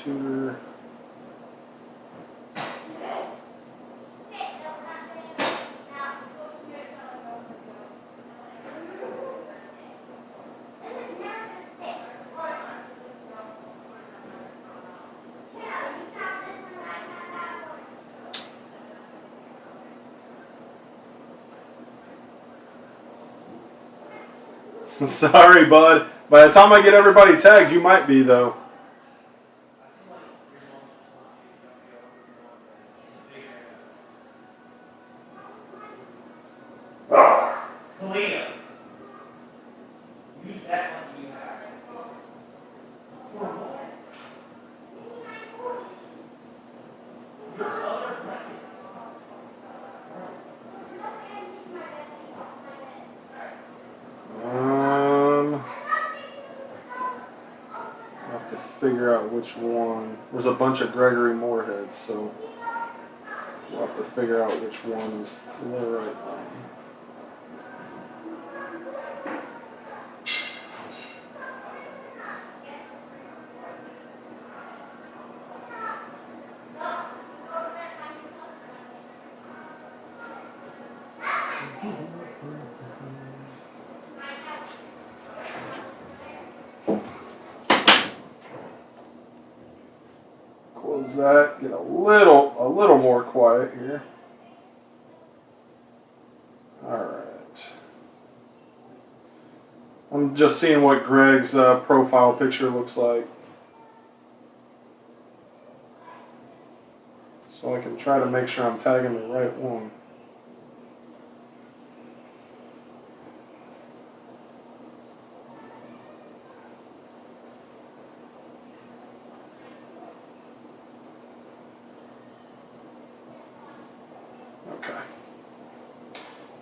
Shooter. Sorry, bud. By the time I get everybody tagged, you might be, though. Liam, use that one you have. I have to figure out which one. There's a bunch of Gregory Moorheads, so we'll have to figure out which one is the right one. Close that. Get a little more quiet here. All right. I'm just seeing what Greg's profile picture looks like, so I can try to make sure I'm tagging the right one. Okay.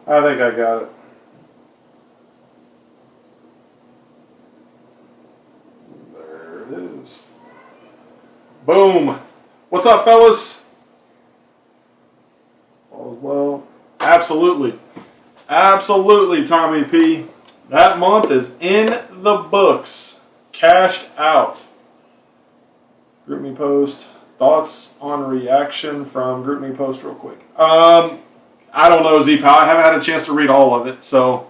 I think I got it. There it is. Boom. What's up, fellas? All is well. Absolutely. Absolutely, Tommy P. That month is in the books. Cashed out. GroupMe post. Thoughts on reaction from GroupMe post real quick. I don't know, Z-Pow. I haven't had a chance to read all of it, so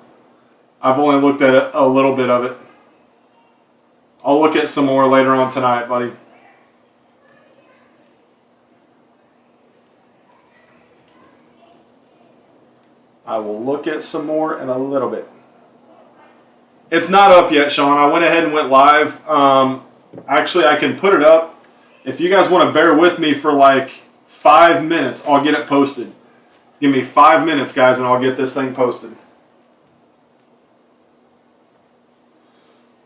I've only looked at a little bit of it. I'll look at some more later on tonight, buddy. I will look at some more in a little bit. It's not up yet, Sean. I went ahead and went live. Actually, I can put it up. If you guys want to bear with me for like 5 minutes, I'll get it posted. Give me 5 minutes, guys, and I'll get this thing posted.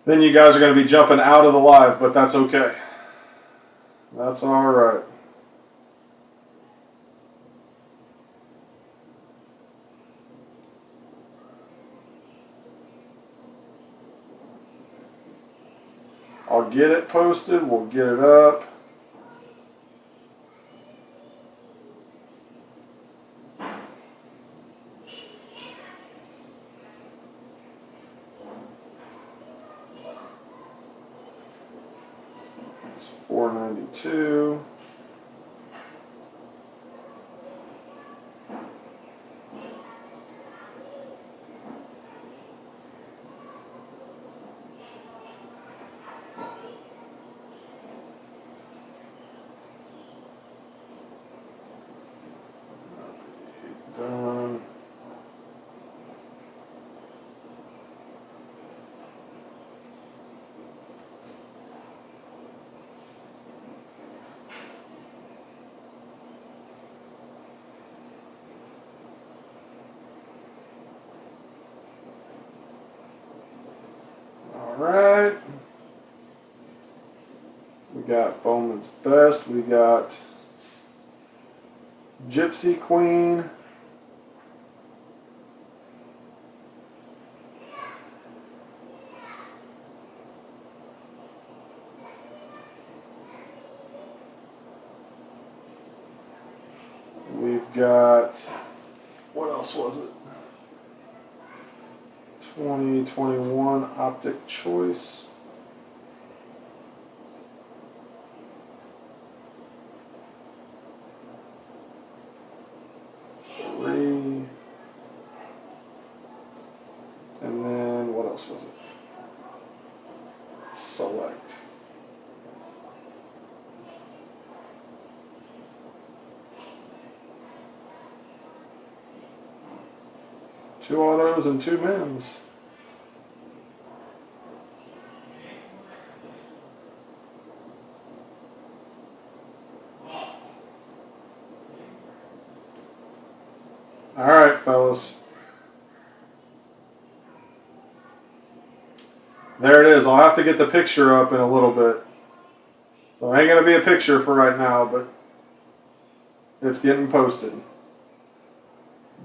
Then you guys are going to be jumping out of the live, but that's okay. That's all right. I'll get it posted. We'll get it up. It's 492. Done. All right. We got Bowman's Best. We got Gypsy Queen. We've got, what else was it? 2021 Optic Choice. box was it? Select. Two autos and two men's. All right, fellas. There it is. I'll have to get the picture up in a little bit. So it ain't going to be a picture for right now, but it's getting posted.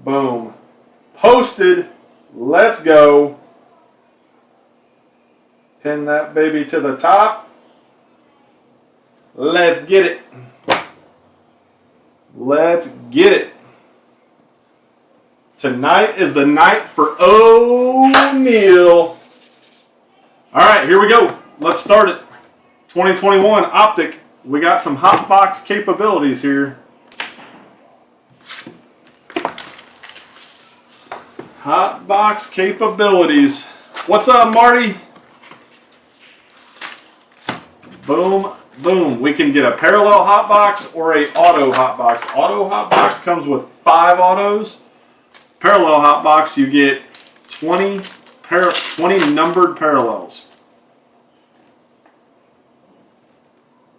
Boom. Posted. Let's go. Pin that baby to the top. Let's get it. Let's get it. Tonight is the night for O'Neal. All right, here we go. Let's start it. 2021 Optic. We got some hot box capabilities here. Hot box capabilities. What's up, Marty? Boom, boom. We can get a parallel hot box or a auto hot box. Auto hot box comes with 5 autos. Parallel hot box, you get 20 numbered parallels.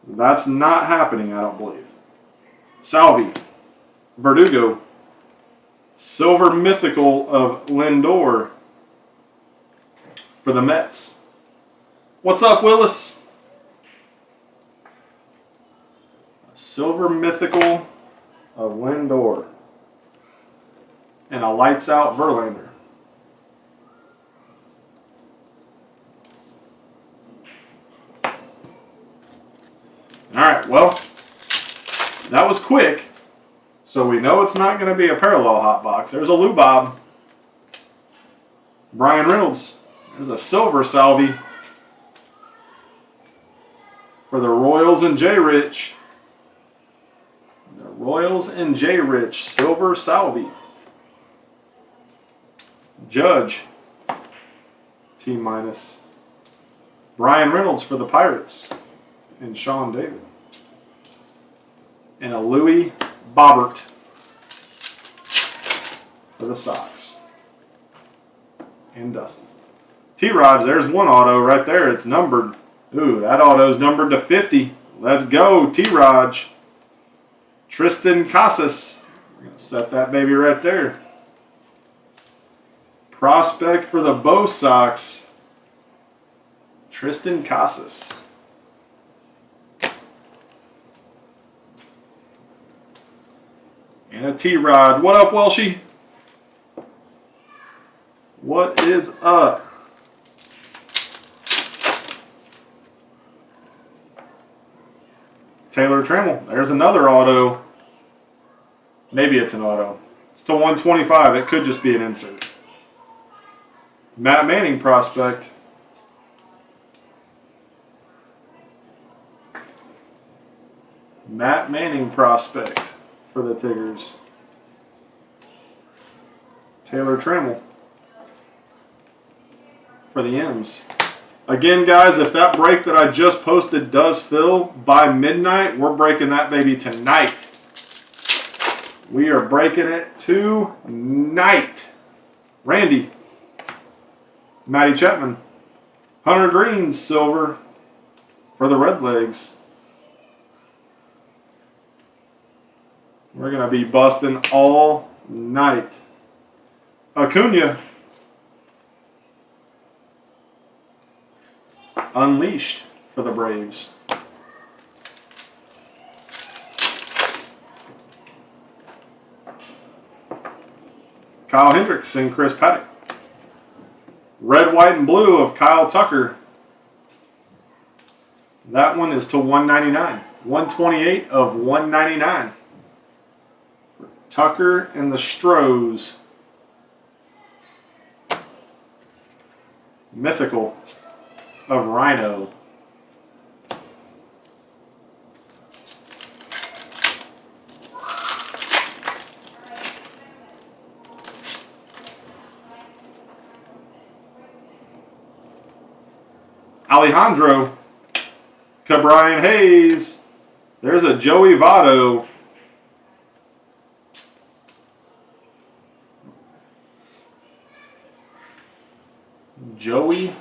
That's not happening, I don't believe. Salvi, Verdugo, Silver Mythical of Lindor for the Mets. What's up, Willis? Silver Mythical of Lindor. And a lights out Verlander. All right, well, that was quick. So we know it's not going to be a parallel hot box. There's a Lou Bob. Brian Reynolds. There's a silver Salvi for the Royals and J. Rich. The Royals and J. Rich. Silver Salvi. Judge. T-. Brian Reynolds for the Pirates. And Sean David. And a Louis Bobbert for the Sox. And Dusty. T-Raj, there's one auto right there. It's numbered. Ooh, that auto's numbered to 50. Let's go, T-Raj. Tristan Casas. We're going to set that baby right there. Prospect for the Bo Sox. Tristan Casas. And a T-Rod. What up, Welshie? What is up? Taylor Trammell. There's another auto. Maybe it's an auto. It's to 125. It could just be an insert. Matt Manning prospect. Matt Manning prospect for the Tigers. Taylor Trammell for the M's. Again, guys, if that break that I just posted does fill by midnight, we're breaking that baby tonight. We are breaking it tonight. Randy. Matty Chapman. Hunter Green, silver for the Redlegs. We're going to be busting all night. Acuna. Unleashed for the Braves. Kyle Hendricks and Chris Paddock. Red, white, and blue of Kyle Tucker. That one is to 199. 128 of 199. Tucker and the Stros. Mythical of Rhino. Alejandro. Cabrian Hayes. There's a Joey Votto. Joey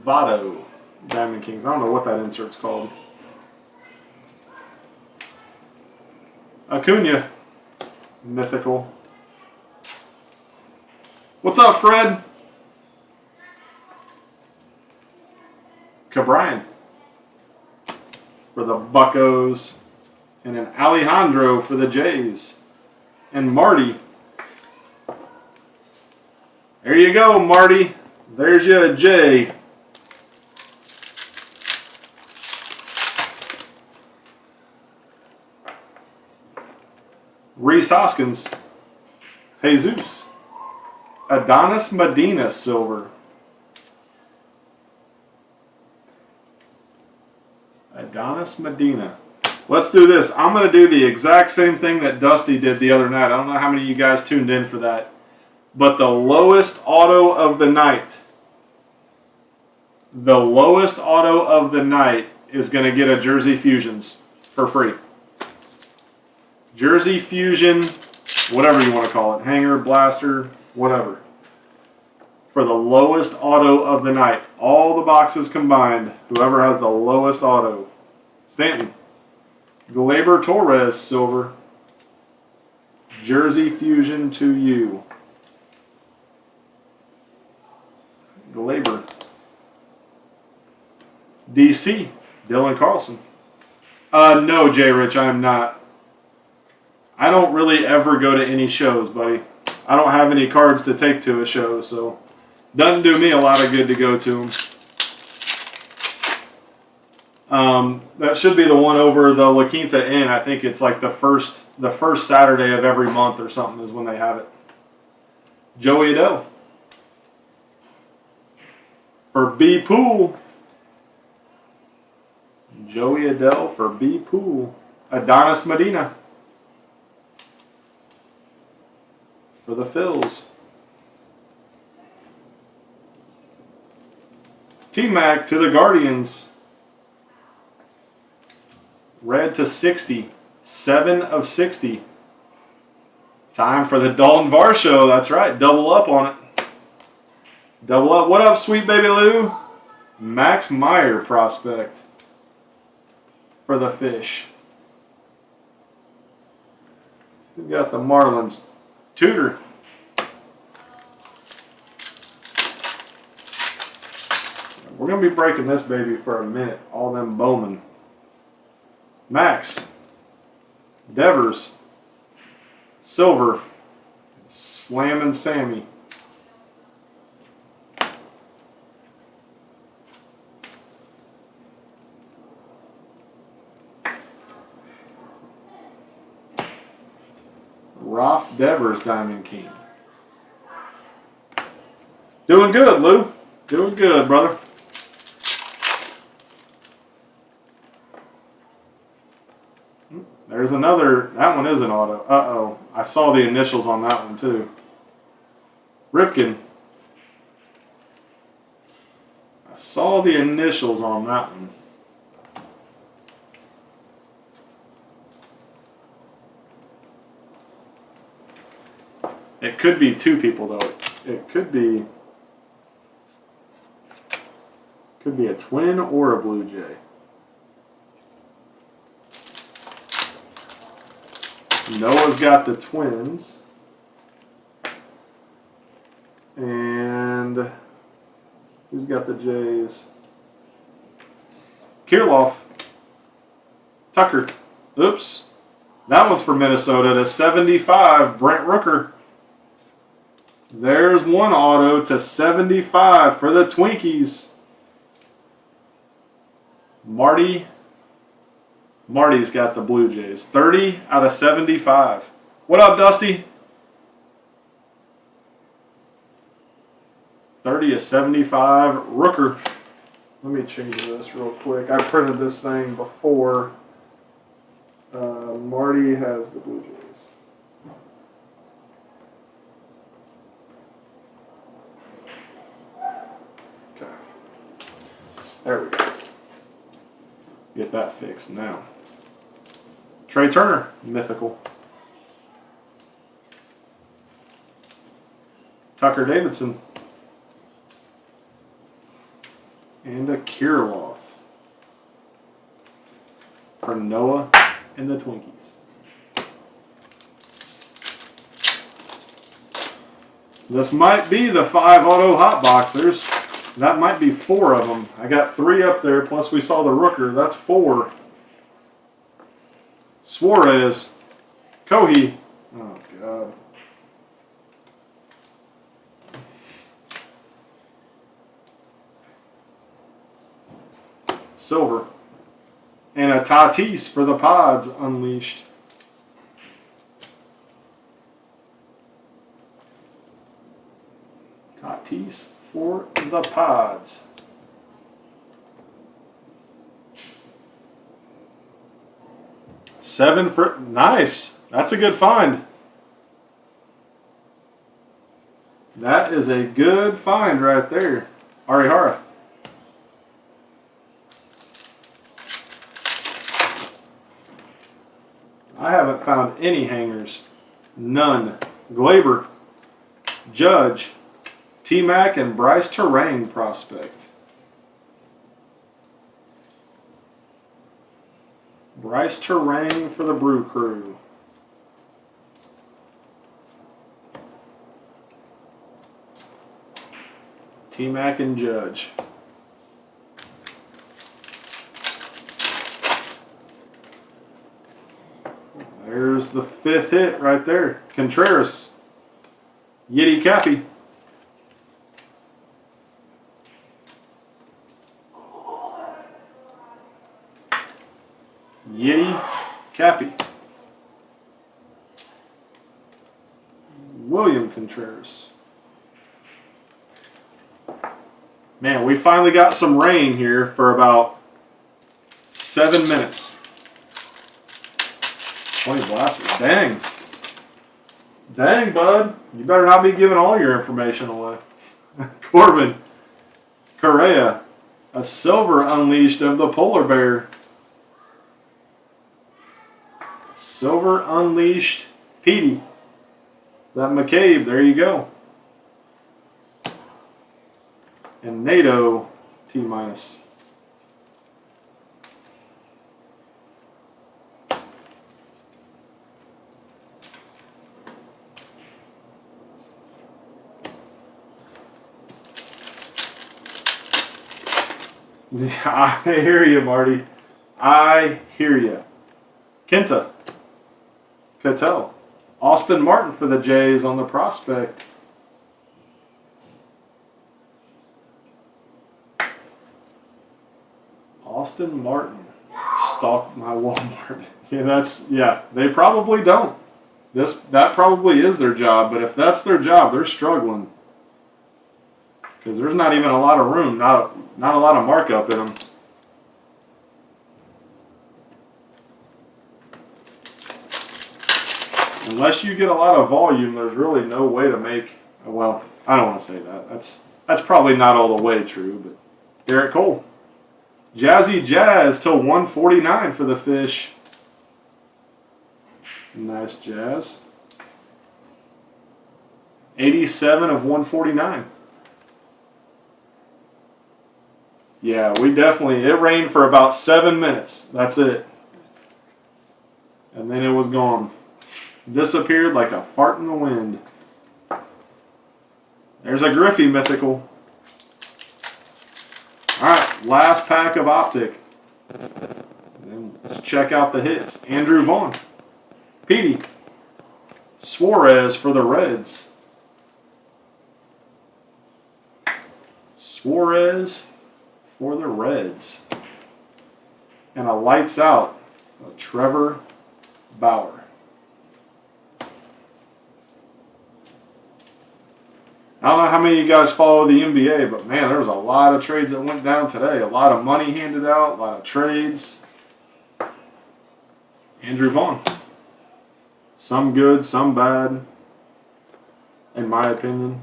Votto. Diamond Kings. I don't know what that insert's called. Acuna. Mythical. What's up, Fred? Cabrian for the Buccos. And an Alejandro for the Jays. And Marty. There you go, Marty. There's you a J. Rhys Hoskins. Jesus. Adonis Medina silver. Adonis Medina. Let's do this. I'm going to do the exact same thing that Dusty did the other night. I don't know how many of you guys tuned in for that. But the lowest auto of the night. The lowest auto of the night is going to get a Jersey Fusions for free. Jersey Fusion, whatever you want to call it. Hanger, blaster, whatever. For the lowest auto of the night. All the boxes combined. Whoever has the lowest auto. Stanton. Gleyber Torres, silver. Jersey Fusion to you. Gleyber. DC. Dylan Carlson. No, J. Rich, I am not. I don't really ever go to any shows, buddy. I don't have any cards to take to a show, so doesn't do me a lot of good to go to them. That should be the one over the La Quinta Inn. I think it's like the first Saturday of every month or something is when they have it. Joey Adele. For B Pool. Joey Adele for B Pool. Adonis Medina. For the Phils. T-Mac to the Guardians. Red to 60. 7 of 60. Time for the Dalton Varsho. That's right. Double up on it. Double up. What up, sweet baby Lou? Max Meyer prospect. For the Fish. We got the Marlins. Tudor. We're going to be breaking this baby for a minute. All them Bowman. Max. Devers. Silver. Slammin' Sammy. Ralph Devers, Diamond King. Doing good, Lou. Doing good, brother. There's another. That one is an auto. Uh-oh. I saw the initials on that one, too. Ripken. I saw the initials on that one. It could be two people, though. It could be a Twin or a Blue Jay. Noah's got the Twins. And who's got the Jays? Kirilloff. Tucker. Oops. That one's for Minnesota to 75. Brent Rooker. There's one auto to 75 for the Twinkies. Marty's got the Blue Jays. 30 out of 75. What up, Dusty? 30 of 75. Rooker. Let me change this real quick. I printed this thing before. Marty has the Blue Jays. that fixed now. Trey Turner, mythical. Tucker Davidson. And a Kirilloff for Noah and the Twinkies. This might be the 5 auto hot boxers. That might be 4 of them. I got 3 up there, plus we saw the Rooker. That's 4. Suarez. Kohi. Oh, God. Silver. And a Tatis for the Pods unleashed. Tatis for the Pods. Seven for nice. That's a good find. That is a good find right there. Arihara. I haven't found any hangers. None. Glaber, Judge, T-Mac, and Bryce Terang prospect. Bryce Terang for the Brew Crew. T-Mac and Judge. There's the 5th hit right there. Contreras. Yiddy Cappy. Yiddy Cappy. William Contreras. Man, we finally got some rain here for about 7 minutes. 20 blasters. Dang. Dang, bud. You better not be giving all your information away. Corbin. Correa. A silver unleashed of the Polar Bear. Silver unleashed Petey. Is that McCabe? There you go. And NATO T-minus. I hear you, Marty. I hear you. Kenta. Cattell. Austin Martin for the Jays on the prospect. Austin Martin. Stalked my Walmart. Yeah, they probably don't. That probably is their job, but if that's their job, they're struggling. Because there's not even a lot of room, not a lot of markup in them. Unless you get a lot of volume, there's really no way to make. Well, I don't want to say that. That's probably not all the way true. But Garrett Cole, Jazzy Jazz till 149 for the Fish. Nice Jazz. 87 of 149. Yeah, it rained for about 7 minutes. That's it. And then it was gone. Disappeared like a fart in the wind. There's a Griffey mythical. Alright, last pack of Optic. Then let's check out the hits. Andrew Vaughn. Petey. Suarez for the Reds. Suarez for the Reds. And a lights out of Trevor Bauer. I don't know how many of you guys follow the NBA, but man, there was a lot of trades that went down today. A lot of money handed out, a lot of trades. Andrew Vaughn. Some good, some bad, in my opinion.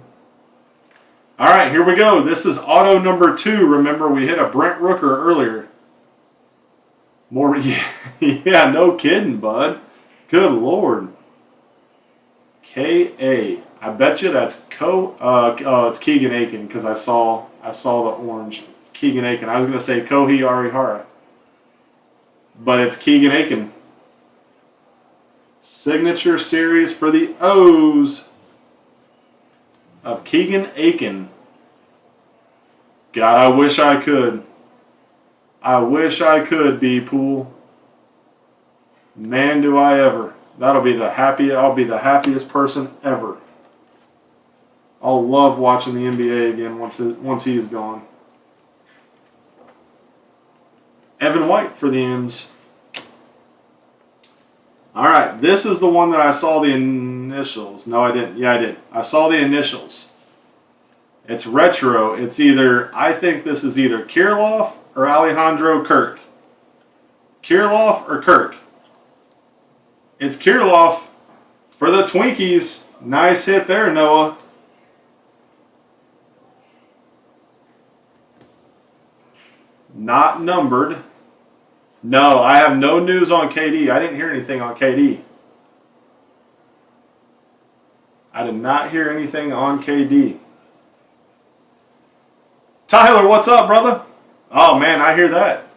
All right, here we go. This is auto number 2. Remember, we hit a Brent Rooker earlier. More, yeah, no kidding, bud. Good Lord. K.A. I bet you that's it's Keegan Aiken because I saw the orange. It's Keegan Aiken. I was going to say Kohei Arihara. But it's Keegan Aiken. Signature series for the O's of Keegan Aiken. God, I wish I could. I wish I could, B-Pool. Man, do I ever. I'll be the happiest person ever. I'll love watching the NBA again once he's gone. Evan White for the M's. All right, this is the one that I saw the initials. No, I didn't. Yeah, I did. I saw the initials. It's retro. I think this is either Kirilloff or Alejandro Kirk. Kirilloff or Kirk. It's Kirilloff for the Twinkies. Nice hit there, Noah. Not numbered. No, I have no news on KD. I didn't hear anything on KD. I did not hear anything on KD. Tyler, what's up, brother? Oh, man, I hear that.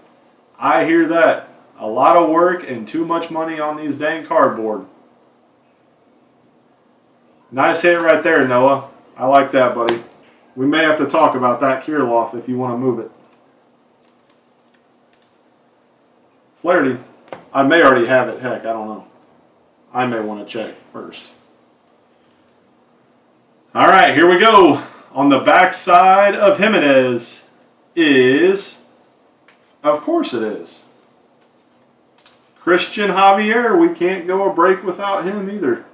I hear that. A lot of work and too much money on these dang cardboard. Nice hit right there, Noah. I like that, buddy. We may have to talk about that Kirilloff if you want to move it. Flaherty. I may already have it. Heck, I don't know. I may want to check first. All right, here we go. On the back side of Jimenez is, of course it is, Christian Javier. We can't go a break without him either.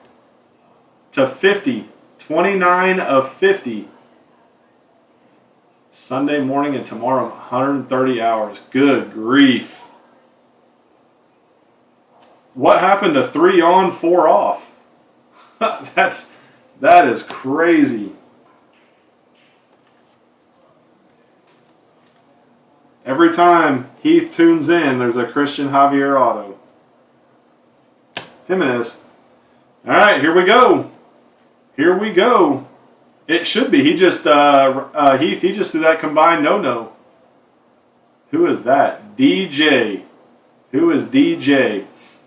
To 50. 29 of 50. Sunday morning and tomorrow, 130 hours. Good grief. What happened to 3 on, 4 off? That is crazy. Every time Heath tunes in, there's a Christian Javier auto. Jimenez. All right, here we go. Here we go. It should be. He just Heath. He just threw that combined no. Who is that? DJ. Who is DJ?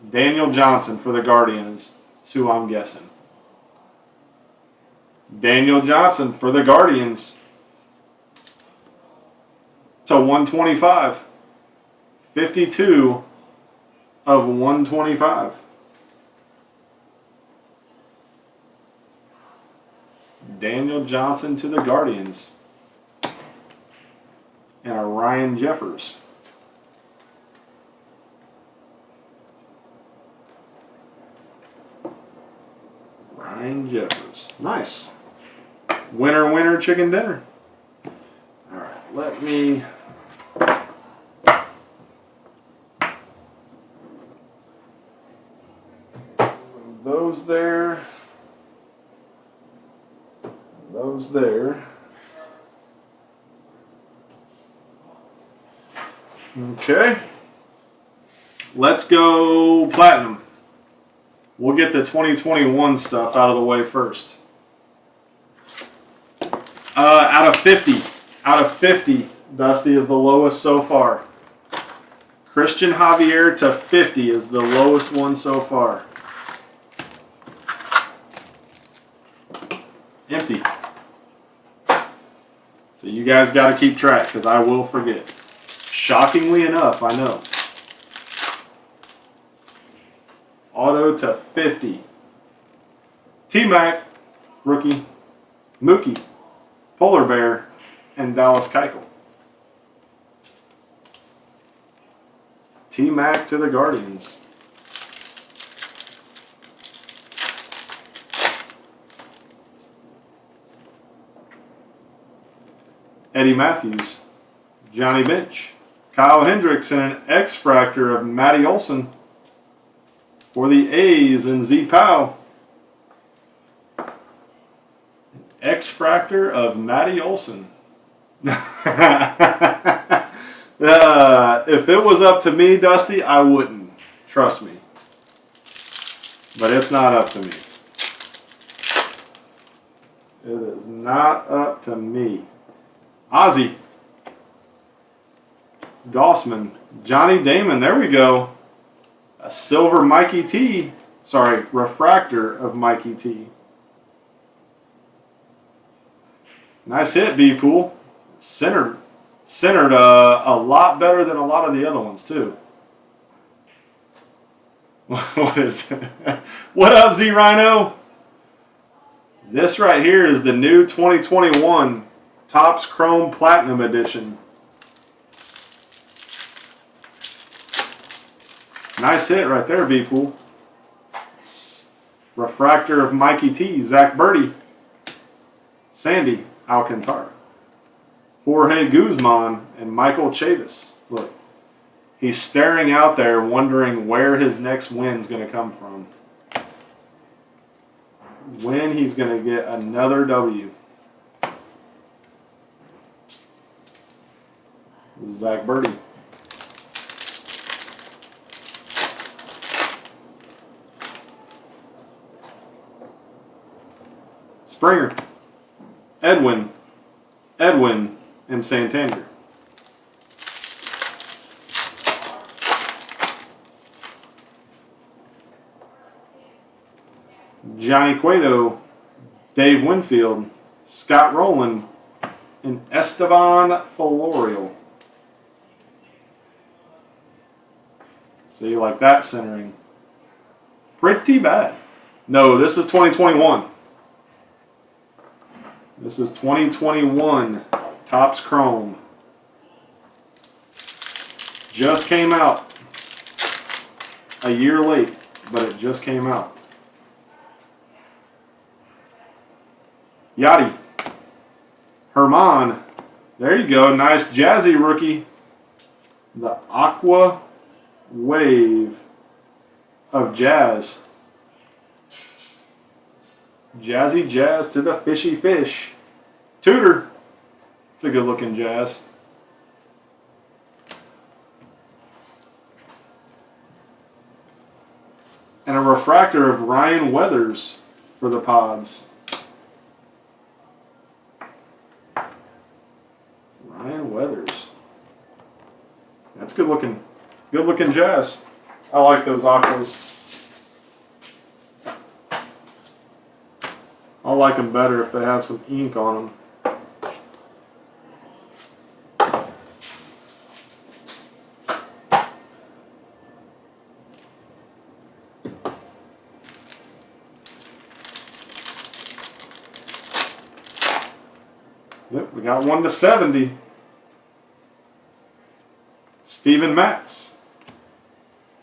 Daniel Johnson for the Guardians. That's who I'm guessing. Daniel Johnson for the Guardians. To 125. 52 of 125. Daniel Johnson to the Guardians. And a Ryan Jeffers. Ryan Jeffers. Nice. Winner, winner, chicken dinner. All right, let me... Those there. Those there. Okay. Let's go platinum. We'll get the 2021 stuff out of the way first. Out of 50. Out of 50, Dusty is the lowest so far. Christian Javier to 50 is the lowest one so far. Empty. So you guys got to keep track because I will forget. Shockingly enough, I know. Auto to 50. T-Mac, rookie, Mookie, Polar Bear, and Dallas Keuchel. T-Mac to the Guardians. Eddie Matthews, Johnny Bench, Kyle Hendricks, and an X-Fractor of Matty Olson for the A's and Z Powell. X-Fractor of Matty Olson. If it was up to me, Dusty, I wouldn't. Trust me. But it's not up to me. It is not up to me. Ozzy. Gossman. Johnny Damon. There we go. A silver Mikey T. Sorry, refractor of Mikey T. Nice hit, B-Pool. Centered a lot better than a lot of the other ones, too. What is it? What up, Z Rhino? This right here is the new 2021 Topps Chrome Platinum Edition. Nice hit right there, B-Pool. Refractor of Mikey T, Zach Birdie. Sandy Alcantara. Jorge Guzman and Michael Chavis. Look, he's staring out there wondering where his next win's going to come from. When he's going to get another W. Zach Birdie. Springer. Edwin, and Santander. Johnny Cueto, Dave Winfield, Scott Rowland, and Esteban Florio. See, like that centering. Pretty bad. No, this is 2021. This is 2021 Topps Chrome. Just came out. A year late, but it just came out. Yachty. Herman. There you go. Nice jazzy rookie. The Aqua Wave of Jazz. Jazzy Jazz to the fishy fish. Tudor. It's a good looking Jazz. And a refractor of Ryan Weathers for the Pods. Ryan Weathers. That's good looking Jazz. I like those Aquas. I like them better if they have some ink on them. Yep, we got 1 to 70. Steven Matz.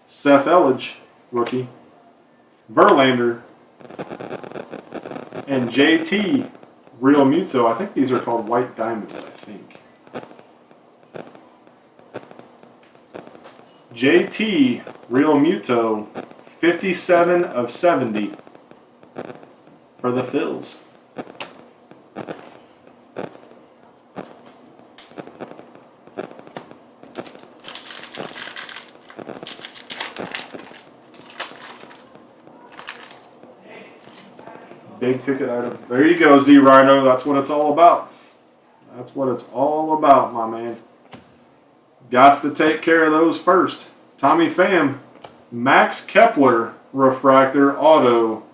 Seth Elledge, rookie. Verlander. And JT Real Muto. I think these are called White Diamonds, I think. JT Real Muto, 57 of 70 for the Phils. Big ticket item. There you go, Z Rhino. That's what it's all about. That's what it's all about, my man. Gots to take care of those first. Tommy Pham, Max Kepler refractor auto.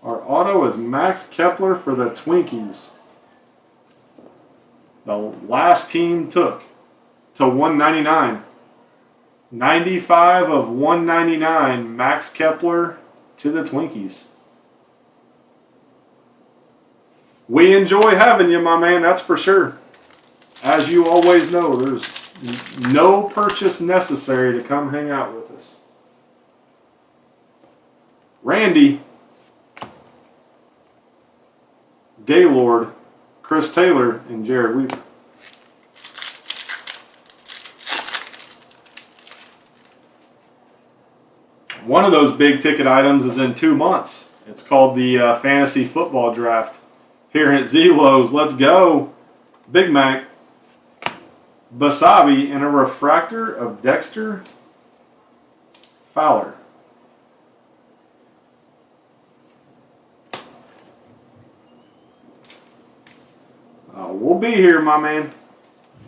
Our auto is Max Kepler for the Twinkies. The last team took to 199. 95 of 199, Max Kepler to the Twinkies. We enjoy having you, my man, that's for sure. As you always know, there's no purchase necessary to come hang out with us. Randy, Gaylord, Chris Taylor, and Jared Weaver. One of those big ticket items is in 2 months. It's called the Fantasy Football Draft. Here at Z-Lo's, let's go. Big Mac. Basavi and a refractor of Dexter Fowler. We'll be here, my man.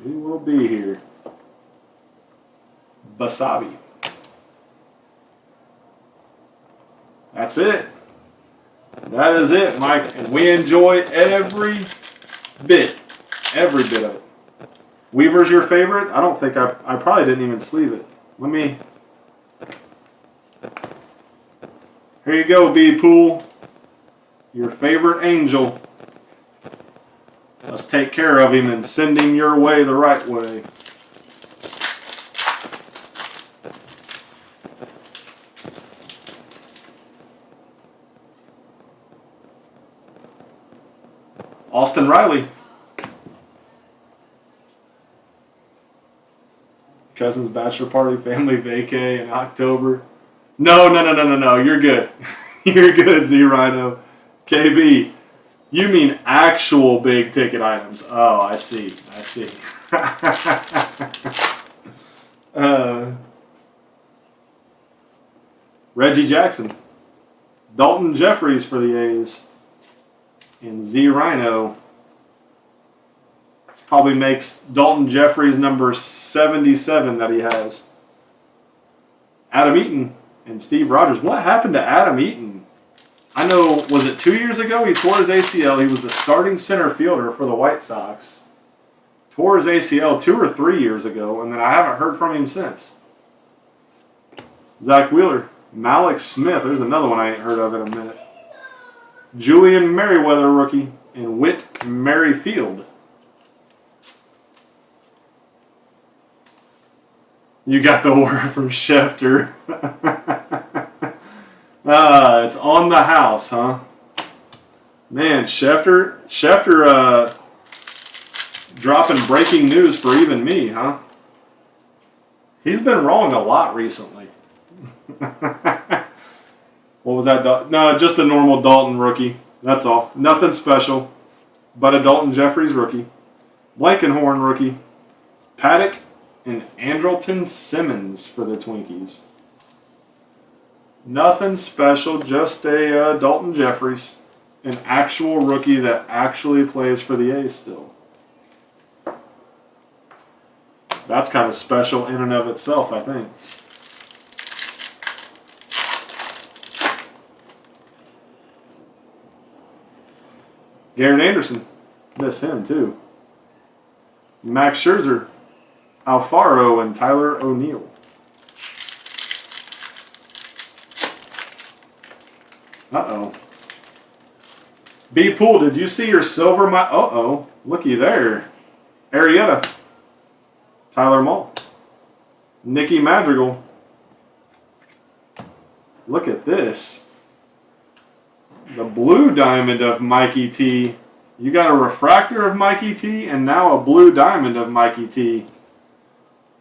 We will be here. Basavi. That's it. That is it, Mike. And we enjoy every bit of it. Weaver's your favorite? I don't think I probably didn't even sleeve it. Let me. Here you go, B-Pool. Your favorite angel. Let's take care of him and send him your way the right way. Austin Riley. Cousin's bachelor party, family vacay in October. No. You're good. You're good, Z Rhino. KB. You mean actual big ticket items. Oh, I see. Reggie Jackson. Dalton Jeffries for the A's. And Z Rhino. This probably makes Dalton Jeffries number 77 that he has. Adam Eaton and Steve Rogers. What happened to Adam Eaton? I know, was it 2 years ago? He tore his ACL. He was the starting center fielder for the White Sox. Tore his ACL 2 or 3 years ago, and then I haven't heard from him since. Zach Wheeler. Malik Smith. There's another one I ain't heard of in a minute. Julian Merriweather, rookie. And Whit Merrifield. You got the word from Schefter. It's on the house, huh? Man, Schefter dropping breaking news for even me, huh? He's been wrong a lot recently. What was that? No, just a normal Dalton rookie. That's all. Nothing special. But a Dalton Jeffries rookie. Blankenhorn rookie. Paddock and Andrelton Simmons for the Twinkies. Nothing special, just a Dalton Jeffries, an actual rookie that actually plays for the A's still. That's kind of special in and of itself, I think. Garrett Anderson, miss him too. Max Scherzer, Alfaro, and Tyler O'Neill. Uh-oh. B-Pool, did you see your silver? Uh-oh. Looky there. Arrieta. Tyler Mull. Nicky Madrigal. Look at this. The blue diamond of Mikey T. You got a refractor of Mikey T and now a blue diamond of Mikey T.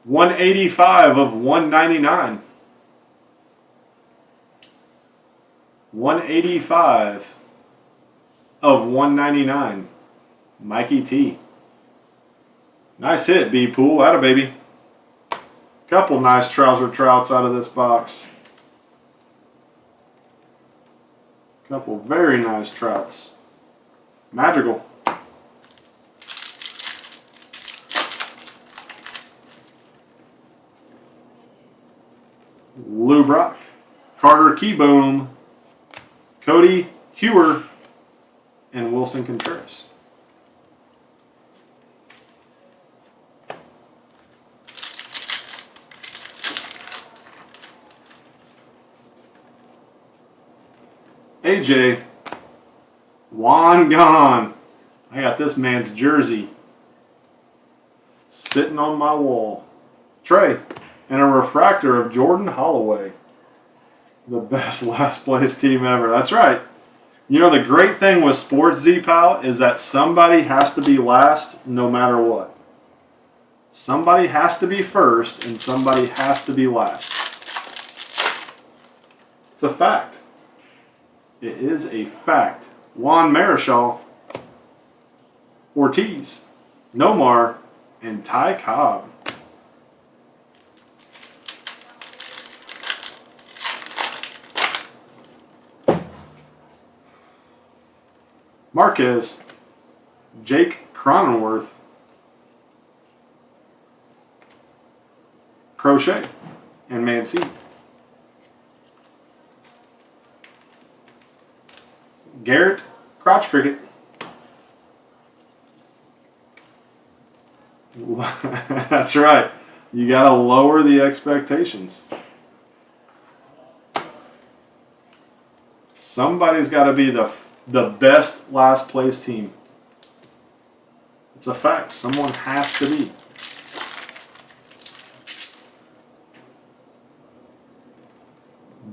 185 of 199. 185 of 199. Mikey T. Nice hit, B-Pool. Atta baby. Couple nice trouser trouts out of this box. Couple very nice trouts. Madrigal. Lou Brock. Carter Keyboom. Cody Hewer. And Wilson Contreras. AJ. Juan gone. I got this man's jersey sitting on my wall. Trey. And a refractor of Jordan Holloway. The best last place team ever. That's right. You know, the great thing with sports, Z-Pal, is that somebody has to be last no matter what. Somebody has to be first and somebody has to be last. It's a fact. It is a fact. Juan Marichal. Ortiz. Nomar. and Ty Cobb. Marquez, Jake Cronenworth, Crochet, and Mancini. Garrett, Crotch Cricket. That's right. You got to lower the expectations. Somebody's got to be the best last place team. It's a fact. Someone has to be.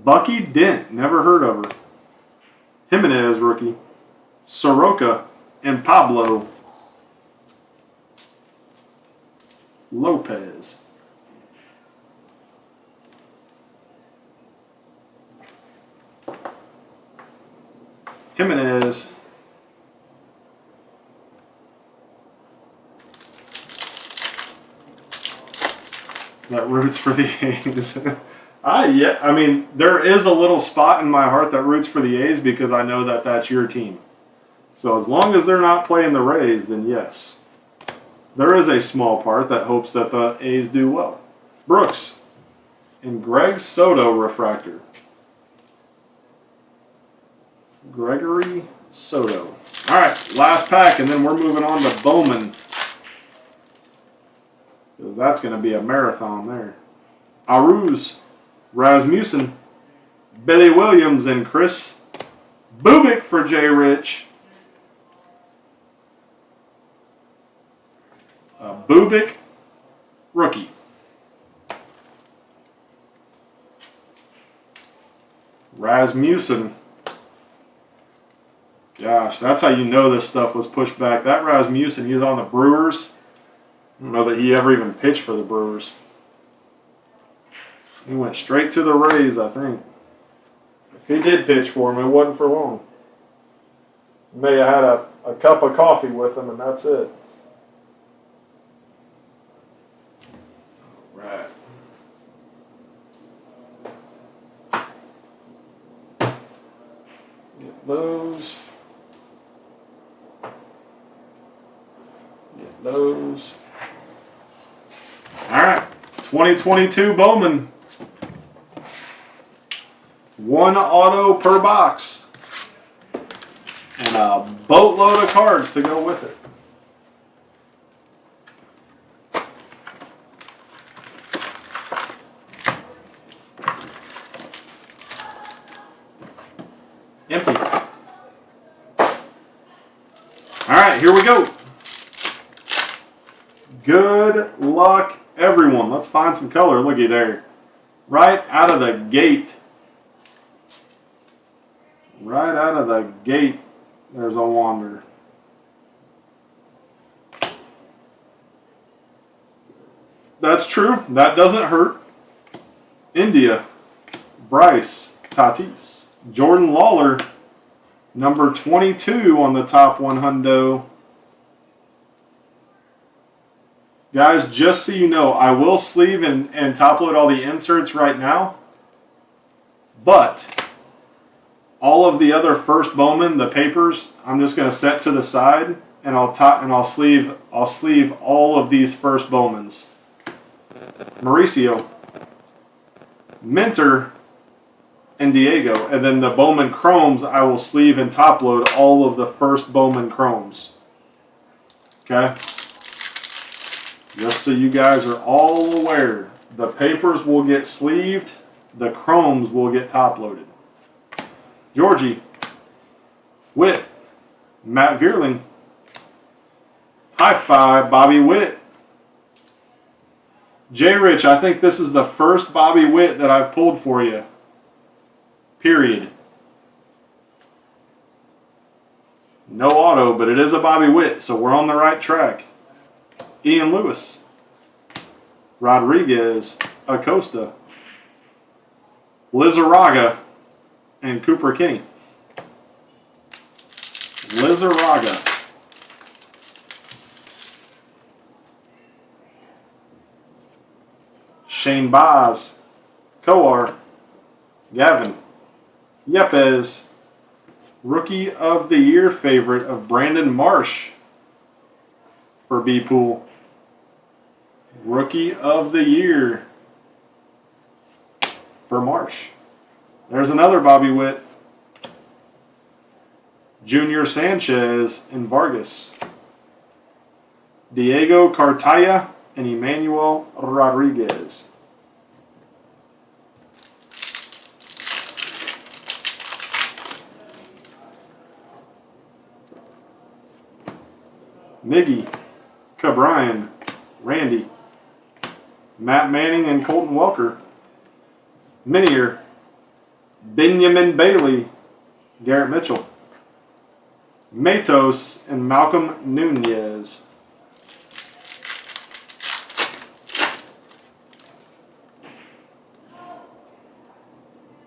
Bucky Dent, never heard of her. Jimenez, rookie. Soroka and Pablo Lopez. Jimenez. That roots for the A's. I mean, there is a little spot in my heart that roots for the A's because I know that that's your team. So as long as they're not playing the Rays, then yes. There is a small part that hopes that the A's do well. Brooks and Greg Soto refractor. Gregory Soto. All right, last pack, and then we're moving on to Bowman. Because that's going to be a marathon there. Aruz, Rasmussen, Billy Williams, and Chris Bubik for J. Rich. Bubik, rookie. Rasmussen. Gosh, that's how you know this stuff was pushed back. That Rasmussen, he's on the Brewers. I don't know that he ever even pitched for the Brewers. He went straight to the Rays, I think. If he did pitch for him, it wasn't for long. He may have had a cup of coffee with him, and that's it. All right. Get those. Get those. All right. 2022 Bowman. One auto per box. And a boatload of cards to go with it. Empty. All right, here we go. Good luck, everyone. Let's find some color. Looky there. Right out of the gate. Right out of the gate, there's a Wander. That's true. That doesn't hurt. India. Bryce Tatis. Jordan Lawler, number 22 on the top 100. Guys, just so you know, I will sleeve and top load all the inserts right now. But all of the other first Bowman, the papers, I'm just going to set to the side, and I'll sleeve all of these first Bowmans. Mauricio, Minter, and Diego, and then the Bowman Chromes, I will sleeve and top load all of the first Bowman Chromes. Okay? Just so you guys are all aware, the papers will get sleeved, the Chromes will get top loaded. Georgie, Witt, Matt Vierling, High Five, Bobby Witt. J. Rich, I think this is the first Bobby Witt that I've pulled for you. Period. No auto, but it is a Bobby Witt, so we're on the right track. Ian Lewis, Rodriguez, Acosta, Lizarraga, and Cooper Kinney. Lizarraga. Shane Baz, Coar, Gavin, Yepes, Rookie of the Year favorite of Brandon Marsh for B-Pool. Rookie of the Year for Marsh. There's another Bobby Witt. Junior Sanchez and Vargas. Diego Cartaya and Emmanuel Rodriguez. Miggy, Cabrian, Randy, Matt Manning and Colton Welker. Minier, Benjamin Bailey, Garrett Mitchell. Matos and Malcolm Nunez.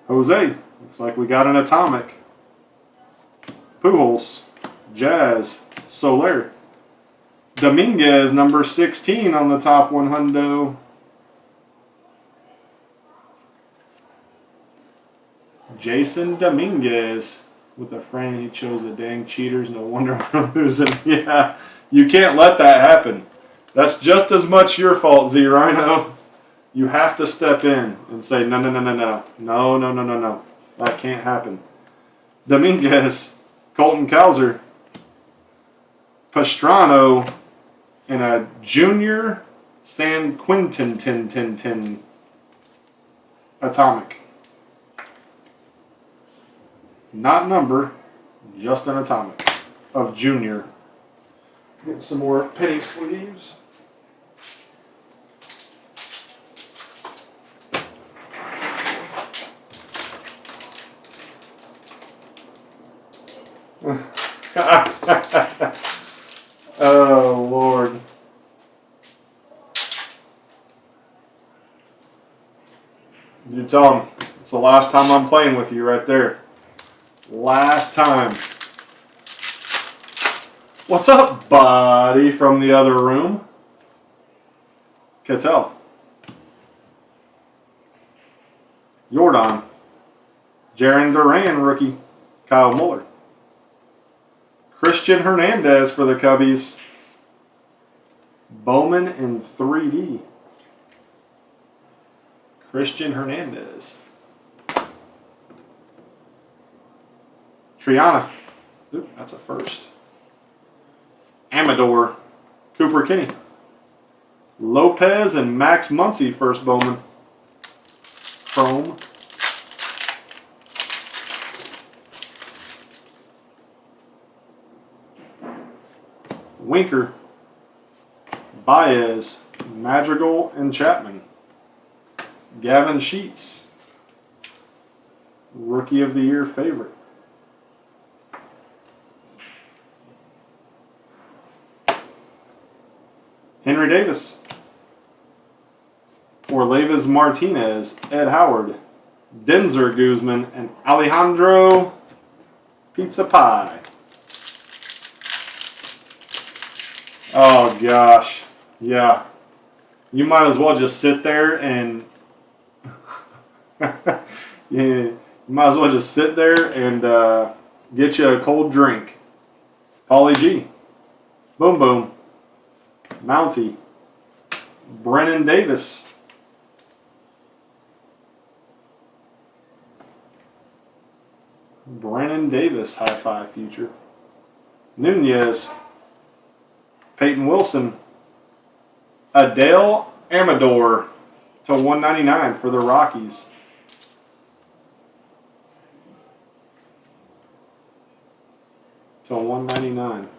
Jose, looks like we got an atomic. Pujols, Jazz, Soler. Dominguez, number 16 on the top 100. Jason Dominguez with a friend. He chose the dang cheaters. No wonder we're losing. Yeah, you can't let that happen. That's just as much your fault, Z Rhino. You have to step in and say, no. That can't happen. Dominguez, Colton Cowser, Pastrano, and a Junior San Quintin atomic. Not number, just an atomic of Junior. Get some more penny sleeves. Oh, Lord. You tell him it's the last time I'm playing with you right there. Last time. What's up, buddy, from the other room? Cattell. Jordan. Jaron Duran, rookie. Kyle Muller. Christian Hernandez for the Cubbies. Bowman in 3D. Christian Hernandez. Triana. Oop, that's a first. Amador. Cooper Kinney. Lopez and Max Muncy, first Bowman. Chrome. Winker. Baez. Madrigal and Chapman. Gavin Sheets. Rookie of the Year favorite. Henry Davis. Orlevis Martinez, Ed Howard, Denzer Guzman, and Alejandro Pizza Pie. Oh, gosh. Yeah. You might as well just sit there and... yeah, you might as well just sit there and get you a cold drink. Paulie G. Boom Boom. Mountie. Brennan Davis. Brennan Davis, high five future. Nunez. Peyton Wilson. Adele Amador to 199 for the Rockies. To 199.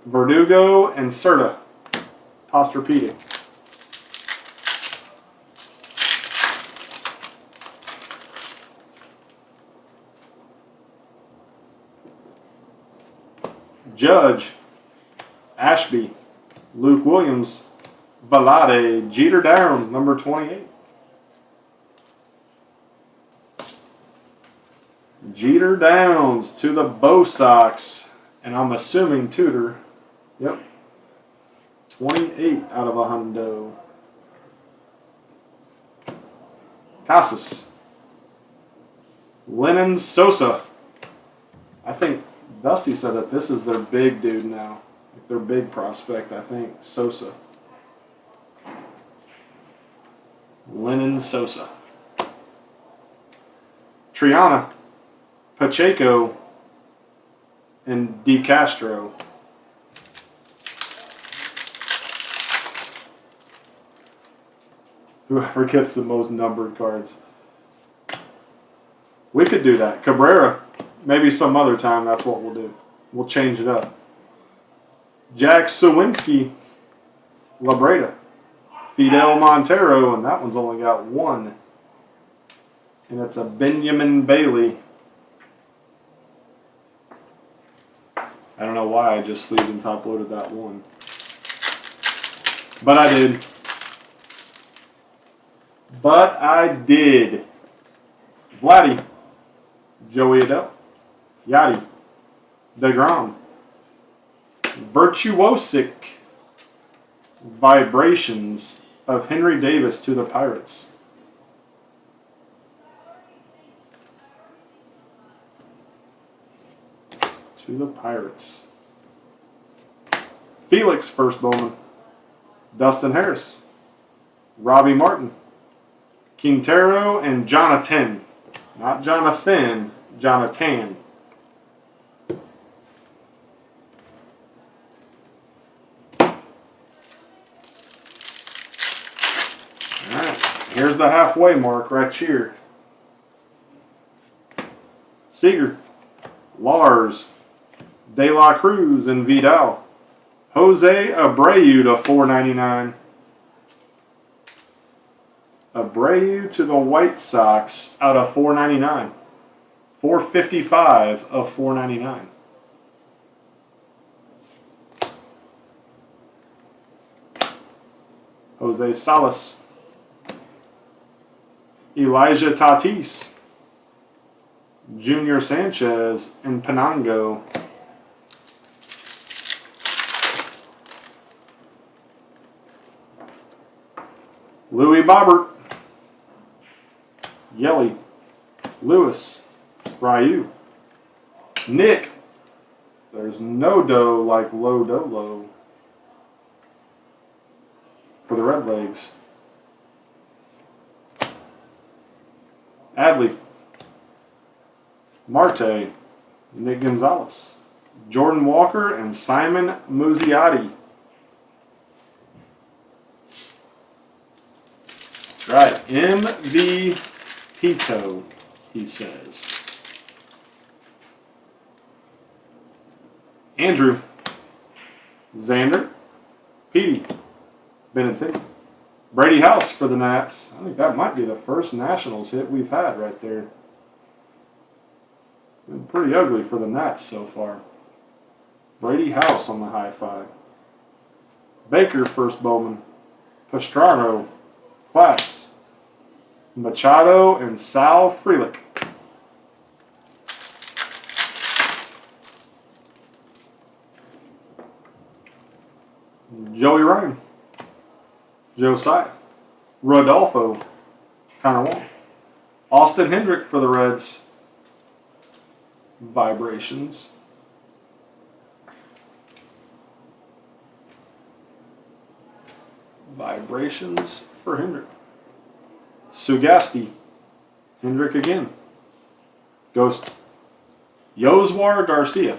Verdugo and Serta. Posturpedic. Judge. Ashby. Luke Williams. Valade. Jeter Downs, number 28. Jeter Downs to the Bo Sox. And I'm assuming Tudor. Yep. 28 out of 100. Casas. Lennon Sosa. I think Dusty said that this is their big dude now. Like their big prospect, I think. Sosa. Lennon Sosa. Triana. Pacheco. And DeCastro. Whoever gets the most numbered cards. We could do that. Cabrera. Maybe some other time that's what we'll do. We'll change it up. Jack Sawinski. Labreda. Fidel Montero. And that one's only got one. And it's a Benjamin Bailey. I don't know why I just sleeved and top loaded that one. But I did. Vladdy. Joey Adele. Yachty. DeGrom. Virtuosic Vibrations of Henry Davis to the Pirates. To the Pirates. Felix first Bowman. Dustin Harris. Robbie Martin. Quintero and Jonathan. Not Jonathan, Jonathan. Alright, here's the halfway mark right here. Seager. Lars. De La Cruz and Vidal. Jose Abreu to $4.99. Abreu to the White Sox out of $4.99. $4.55 of $4.99. Jose Salas. Elijah Tatis. Junior Sanchez and Penango. Louis Bobbert. Yelly. Lewis. Ryu. Nick. There's no dough like low dolo for the Redlegs. Adley. Marte. Nick Gonzalez. Jordan Walker and Simon Muzziotti. That's right. MV Pito, he says. Andrew. Xander. Petey. Benintendi. Brady House for the Nats. I think that might be the first Nationals hit we've had right there. Been pretty ugly for the Nats so far. Brady House on the high five. Baker first Bowman. Pastrano. Class. Machado and Sal Frelick. Joey Ryan. Josiah. Rodolfo. Connor Wong. Austin Hendrick for the Reds. Vibrations. Vibrations for Hendrick. Sugasti. Hendrick again. Ghost. Yoswar Garcia.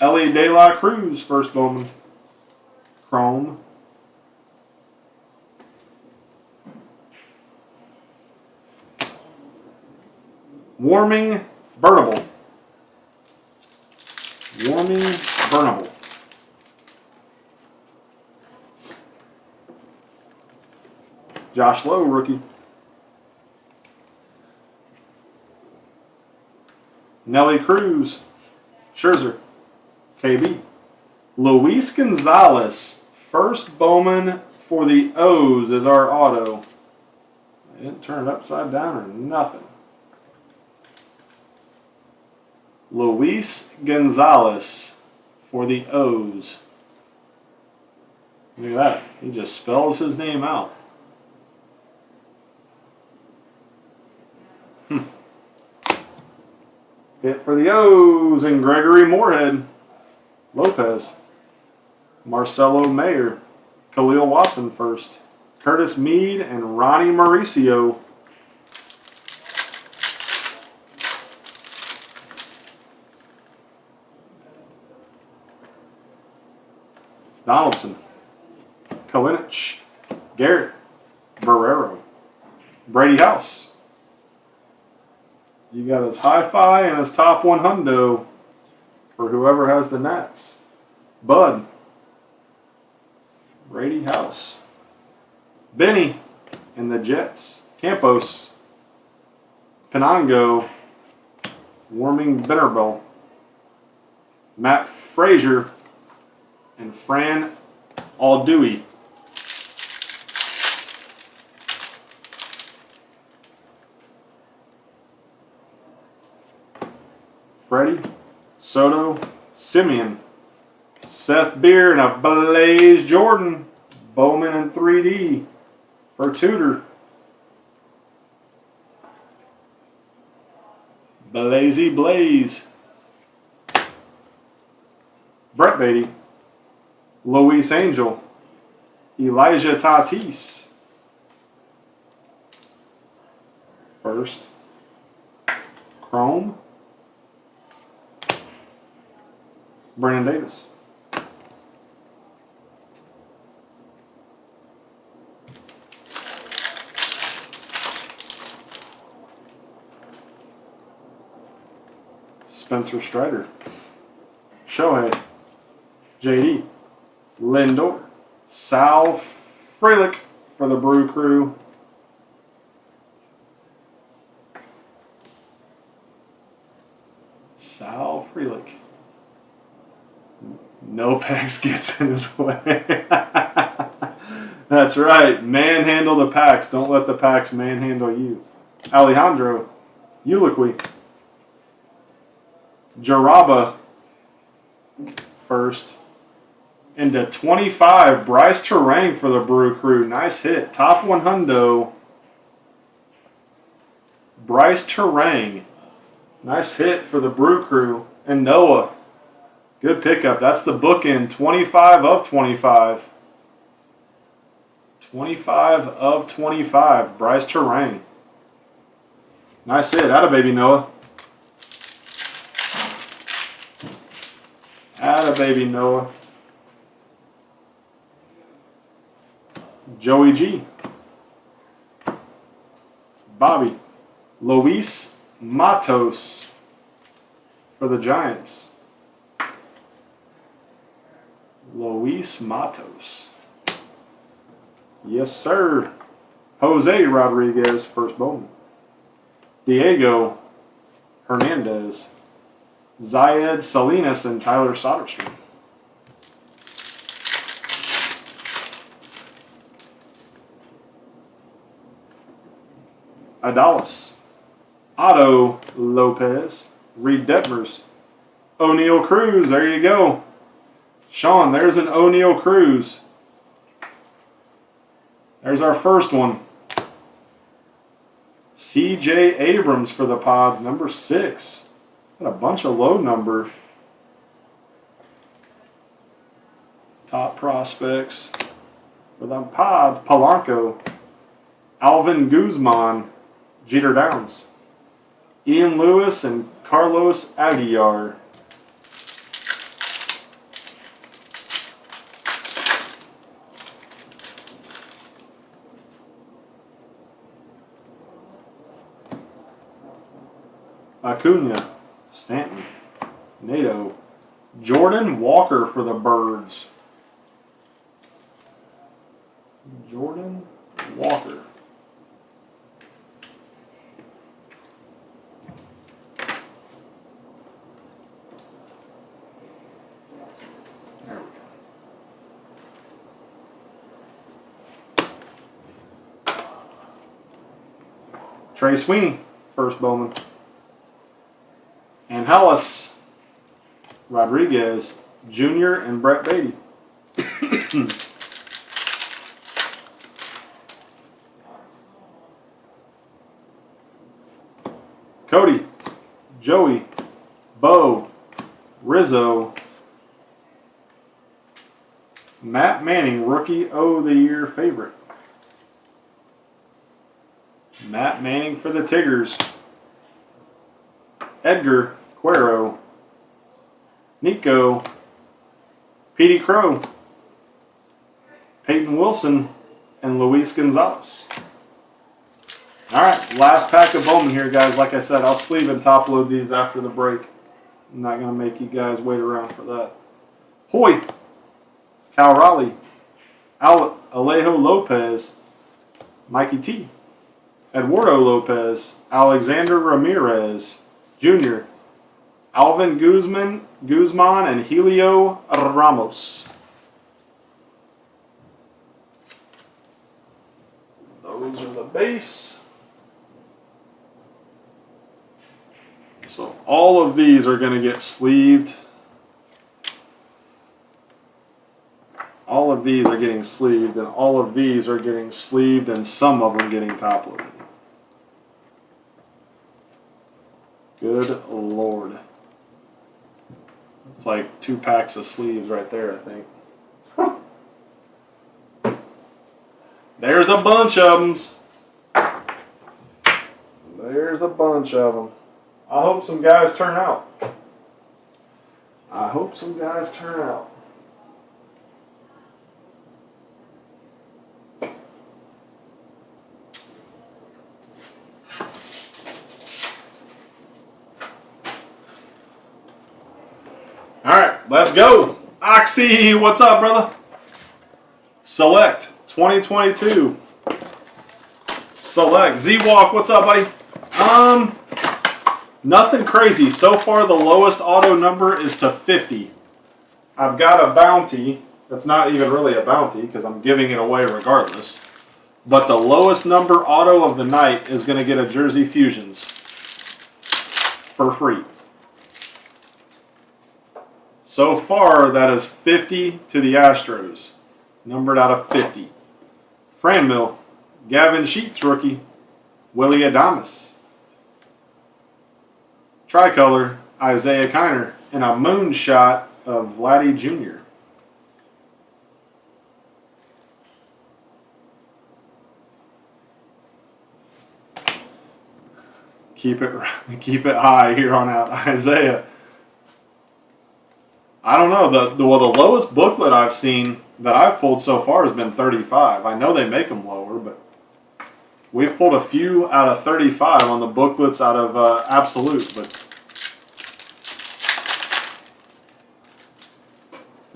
Ellie De La Cruz, first Bowman. Chrome. Warming Burnable. Warming Burnable. Josh Lowe, rookie. Nelly Cruz. Scherzer. KB. Luis Gonzalez. First Bowman for the O's is our auto. I didn't turn it upside down or nothing. Luis Gonzalez for the O's. Look at that. He just spells his name out. Hit for the O's and Gregory Moorhead. Lopez. Marcelo Mayer. Khalil Watson first. Curtis Mead and Ronnie Mauricio. Donaldson. Kalinic. Garrett. Barrero. Brady House. You got his hi-fi and his top 100 for whoever has the Nats. Bud. Brady House. Benny and the Jets. Campos. Penango. Warming Bitterbell. Matt Frazier and Fran Aldui. Freddie, Soto, Simeon, Seth Beer, and a Blaze Jordan. Bowman in 3D for Tudor. Blazy Blaze. Brett Beatty, Luis Angel, Elijah Tatis. First, Chrome, Brandon Davis. Spencer Strider. Shohei. JD. Lindor. Sal Frelick for the Brew Crew. Sal Frelick. No packs gets in his way. That's right. Manhandle the packs. Don't let the packs manhandle you. Alejandro. Uliqui. Jaraba. First. Into 25. Bryce Terang for the Brew Crew. Nice hit. Top 100. Bryce Terang. Nice hit for the Brew Crew. And Noah. Good pickup. That's the bookend. 25 of 25. 25 of 25. Bryce Terang. Nice hit. Atta baby, Noah. Atta baby, Noah. Joey G. Bobby. Luis Matos for the Giants. Luis Matos. Yes, sir. Jose Rodriguez, first Bowman. Diego Hernandez. Zayed Salinas and Tyler Soderstrom. Adalis. Otto Lopez. Reed Detmers. O'Neal Cruz. There you go. Sean, there's an O'Neal Cruz. There's our first one. C.J. Abrams for the Pods, number 6. Got a bunch of low number. Top prospects for the Pods. Polanco. Alvin Guzman. Jeter Downs. Ian Lewis and Carlos Aguilar. Acuna, Stanton, Nato, Jordan Walker for the Birds. Jordan Walker. There we go. Trey Sweeney, first Bowman. And Hollis, Rodriguez, Jr., and Brett Beatty. Cody, Joey, Bo, Rizzo, Matt Manning, Rookie of the Year favorite. Matt Manning for the Tigers. Edgar Cuero, Nico, Petey Crow, Peyton Wilson, and Luis Gonzalez. All right, last pack of Bowman here, guys. Like I said, I'll sleeve and top load these after the break. I'm not going to make you guys wait around for that. Hoy, Cal Raleigh, Alejo Lopez, Mikey T, Eduardo Lopez, Alexander Ramirez Jr., Alvin Guzman, and Helio Ramos. Those are the base. So all of these are going to get sleeved. All of these are getting sleeved, and all of these are getting sleeved, and some of them getting top loaded. Good Lord. It's like 2 packs of sleeves right there, I think. There's a bunch of them. There's a bunch of them. I hope some guys turn out. I hope some guys turn out. All right, let's go. Oxy, what's up, brother? Select 2022. Select Z-Walk, what's up, buddy? Nothing crazy. So far, the lowest auto number is to 50. I've got a bounty. That's not even really a bounty because I'm giving it away regardless. But the lowest number auto of the night is going to get a Jersey Fusions for free. So far, that is 50 to the Astros. Numbered out of 50. Franmil, Gavin Sheets rookie, Willie Adames. Tricolor, Isaiah Kiner, and a moonshot of Vladdy Jr. Keep it high here on out, Isaiah. I don't know. The lowest booklet I've seen that I've pulled so far has been 35. I know they make them lower, but we've pulled a few out of 35 on the booklets out of Absolute. But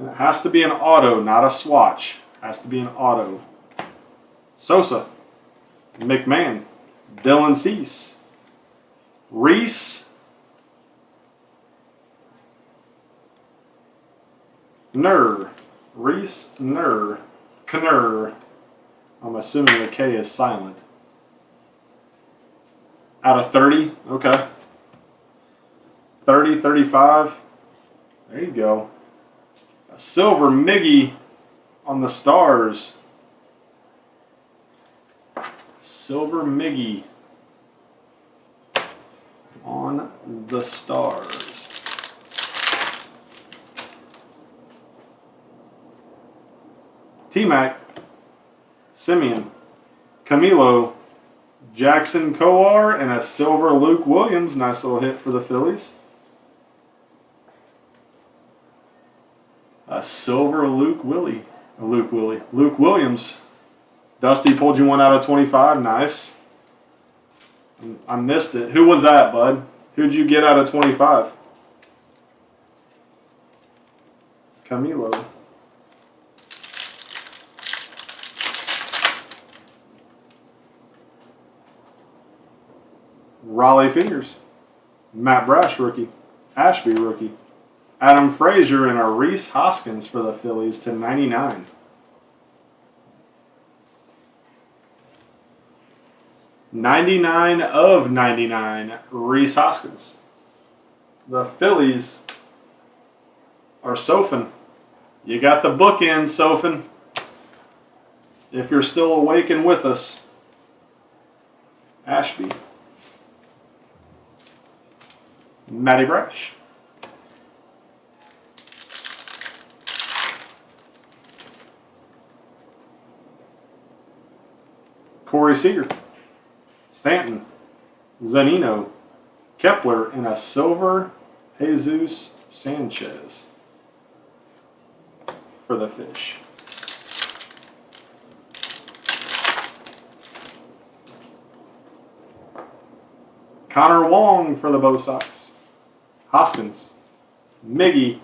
it has to be an auto, not a swatch. It has to be an auto. Sosa, McMahon, Dylan Cease, Reese, Reese Knurr. I'm assuming the K is silent. Out of 30, okay. 30, 35. There you go. A silver Miggy on the Stars. Silver Miggy on the Stars. T-Mac, Simeon, Camilo, Jackson Kowar, and a silver Luke Williams. Nice little hit for the Phillies. A silver Luke Williams. Dusty pulled you one out of 25. Nice. I missed it. Who was that, bud? Who'd you get out of 25? Camilo. Raleigh Fingers, Matt Brash rookie, Ashby rookie, Adam Frazier, and a Reese Hoskins for the Phillies to 99. /99, Reese Hoskins. The Phillies are Sofin. You got the bookend, Sofin. If you're still awake and with us. Ashby. Matty Brash. Corey Seager, Stanton, Zanino, Kepler, and a silver Jesus Sanchez for the Fish. Connor Wong for the Bo Sox, Hoskins, Miggy,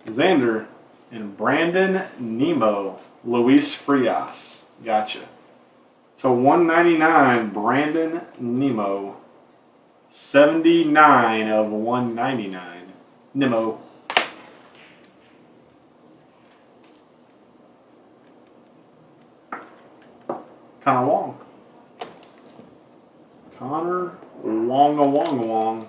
Xander, and Brandon Nemo, Luis Frias. Gotcha. So 199, Brandon Nemo. 79 of 199. Nemo. Connor Wong. Connor Wong.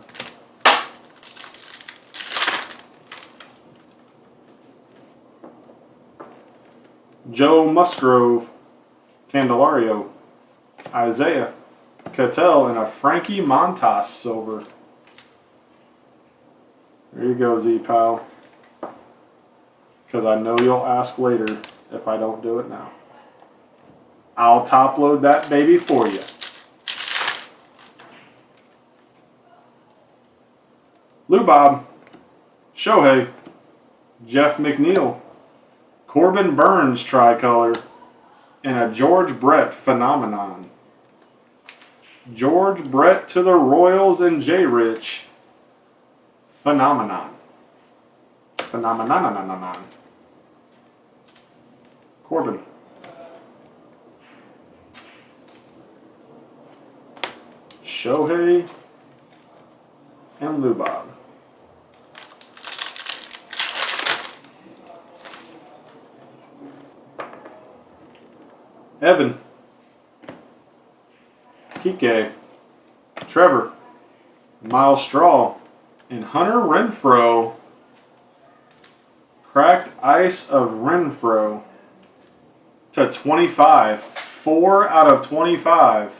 Joe Musgrove, Candelario, Isaiah, Cattell, and a Frankie Montas silver. There you go, Z-Pal. Because I know you'll ask later if I don't do it now. I'll top load that baby for you. Lou Bob, Shohei, Jeff McNeil, Corbin Burns tricolor, and a George Brett phenomenon. George Brett to the Royals and J. Rich. Phenomenon. Phenomenon. Corbin. Shohei and Lou Bob. Evan, Kike, Trevor, Miles Straw, and Hunter Renfroe. Cracked ice of Renfroe to 25. 4 out of 25.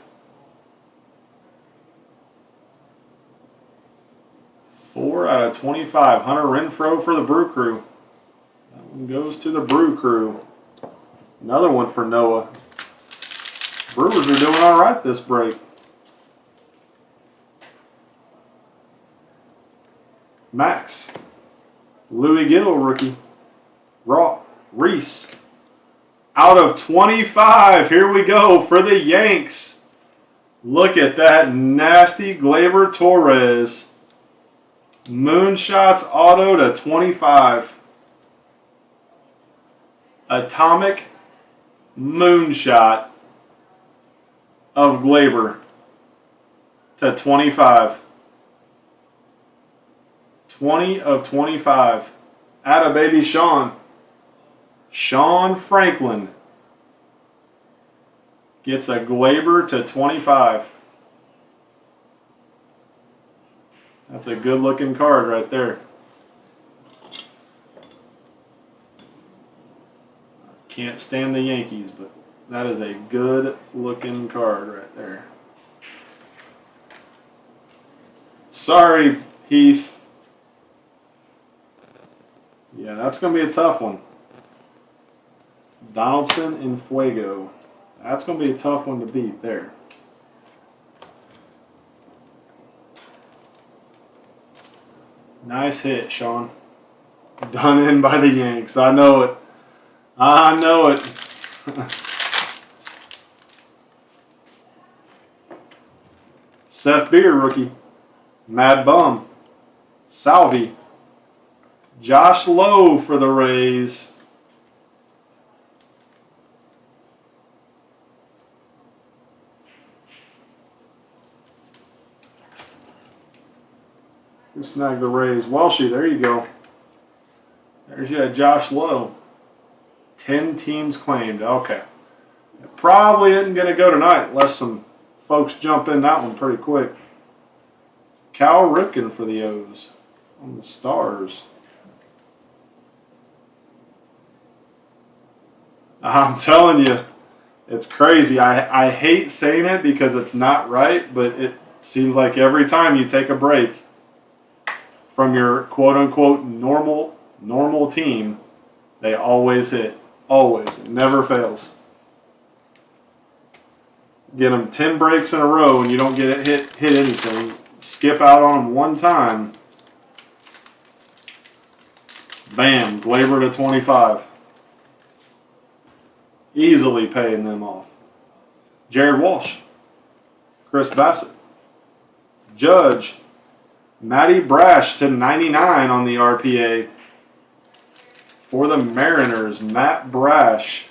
4 out of 25. Hunter Renfroe for the Brew Crew. That one goes to the Brew Crew. Another one for Noah. Brewers are doing all right this break. Max. Louis Gill, rookie. Reese. Out of 25. Here we go for the Yanks. Look at that nasty Gleyber Torres. Moonshots auto to 25. Atomic moonshot of Gleyber to 25. 20 of 25. Atta baby Sean. Sean Franklin gets a Gleyber to 25. That's a good looking card right there. Can't stand the Yankees, but that is a good looking card right there. Sorry, Heath. Yeah, that's going to be a tough one. Donaldson and Fuego. That's going to be a tough one to beat there. Nice hit, Sean. Done in by the Yanks. I know it. I know it. Seth Beer, rookie. Mad Bum. Salvi. Josh Lowe for the Rays. Who snagged the Rays? Welshie, there you go. There's your Josh Lowe. 10 teams claimed. Okay. It probably isn't going to go tonight unless some folks jump in that one pretty quick. Cal Ripken for the O's on the Stars. I'm telling you, it's crazy. I hate saying it because it's not right, but it seems like every time you take a break from your quote-unquote normal team, they always hit. Always. It never fails. Get them 10 breaks in a row and you don't get it hit anything. Skip out on them one time. Bam, Glaber to 25. Easily paying them off. Jared Walsh. Chris Bassett. Judge. Matty Brash to 99 on the RPA. For the Mariners, Matt Brash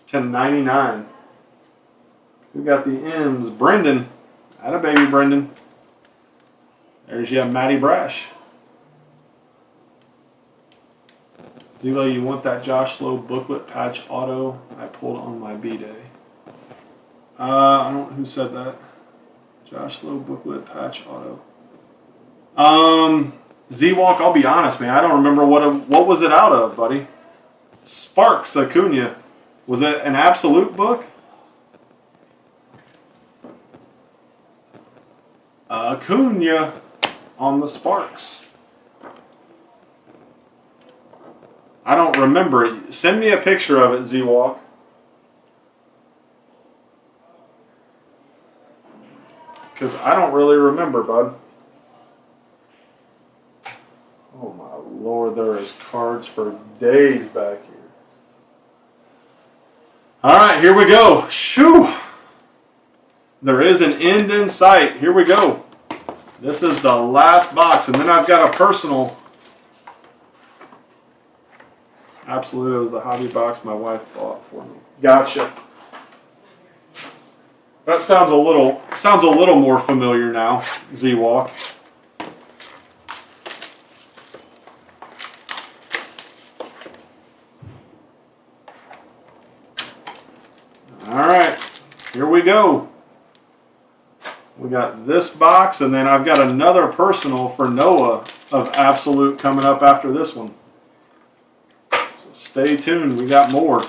to 99. We got the M's. Brendan. Atta baby, Brendan. There's your Matty Brash. Zelo, you want that Josh Lowe booklet patch auto I pulled on my B-Day? I don't know who said that. Josh Lowe booklet patch auto. Z-Walk, I'll be honest, man. I don't remember what was it out of, buddy. Sparks Acuna. Was it an absolute book? Acuna on the Sparks. I don't remember it. Send me a picture of it, Z-Walk. Because I don't really remember, bud. Oh my Lord, there is cards for days back here. All right, here we go. Shoo! There is an end in sight. Here we go. This is the last box, and then I've got a personal. Absolutely, it was the hobby box my wife bought for me. Gotcha. That sounds a little more familiar now, Z-Walk. All right, here we go. We got this box, and then I've got another personal for Noah of Absolute coming up after this one. So stay tuned. We got more.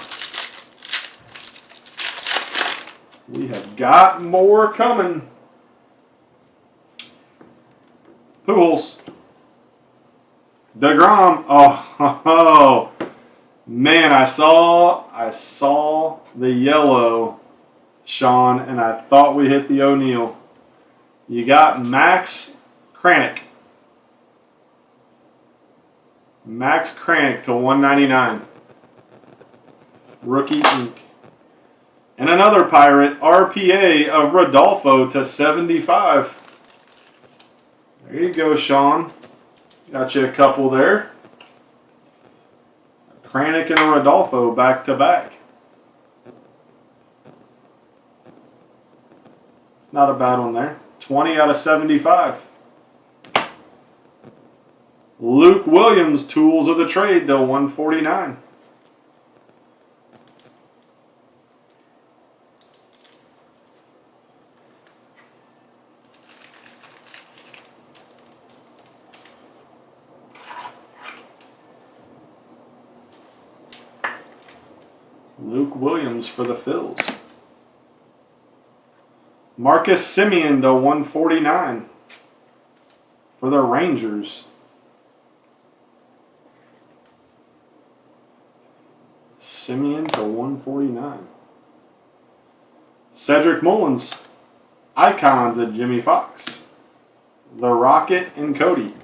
We have got more coming. Pujols. DeGrom. Oh, man, I saw the yellow, Sean, and I thought we hit the O'Neal. You got Max Kranick. Max Kranick to 199. Rookie ink. And another Pirate, RPA of Rodolfo to 75. There you go, Sean. Got you a couple there. Kranick and a Rodolfo back to back. It's not a bad one there. 20 out of 75. Luke Williams, Tools of the Trade to 149. Luke Williams for the Phils. Marcus Semien to 149 for the Rangers. Semien to 149. Cedric Mullins. Icons of Jimmy Fox. The Rocket and Cody.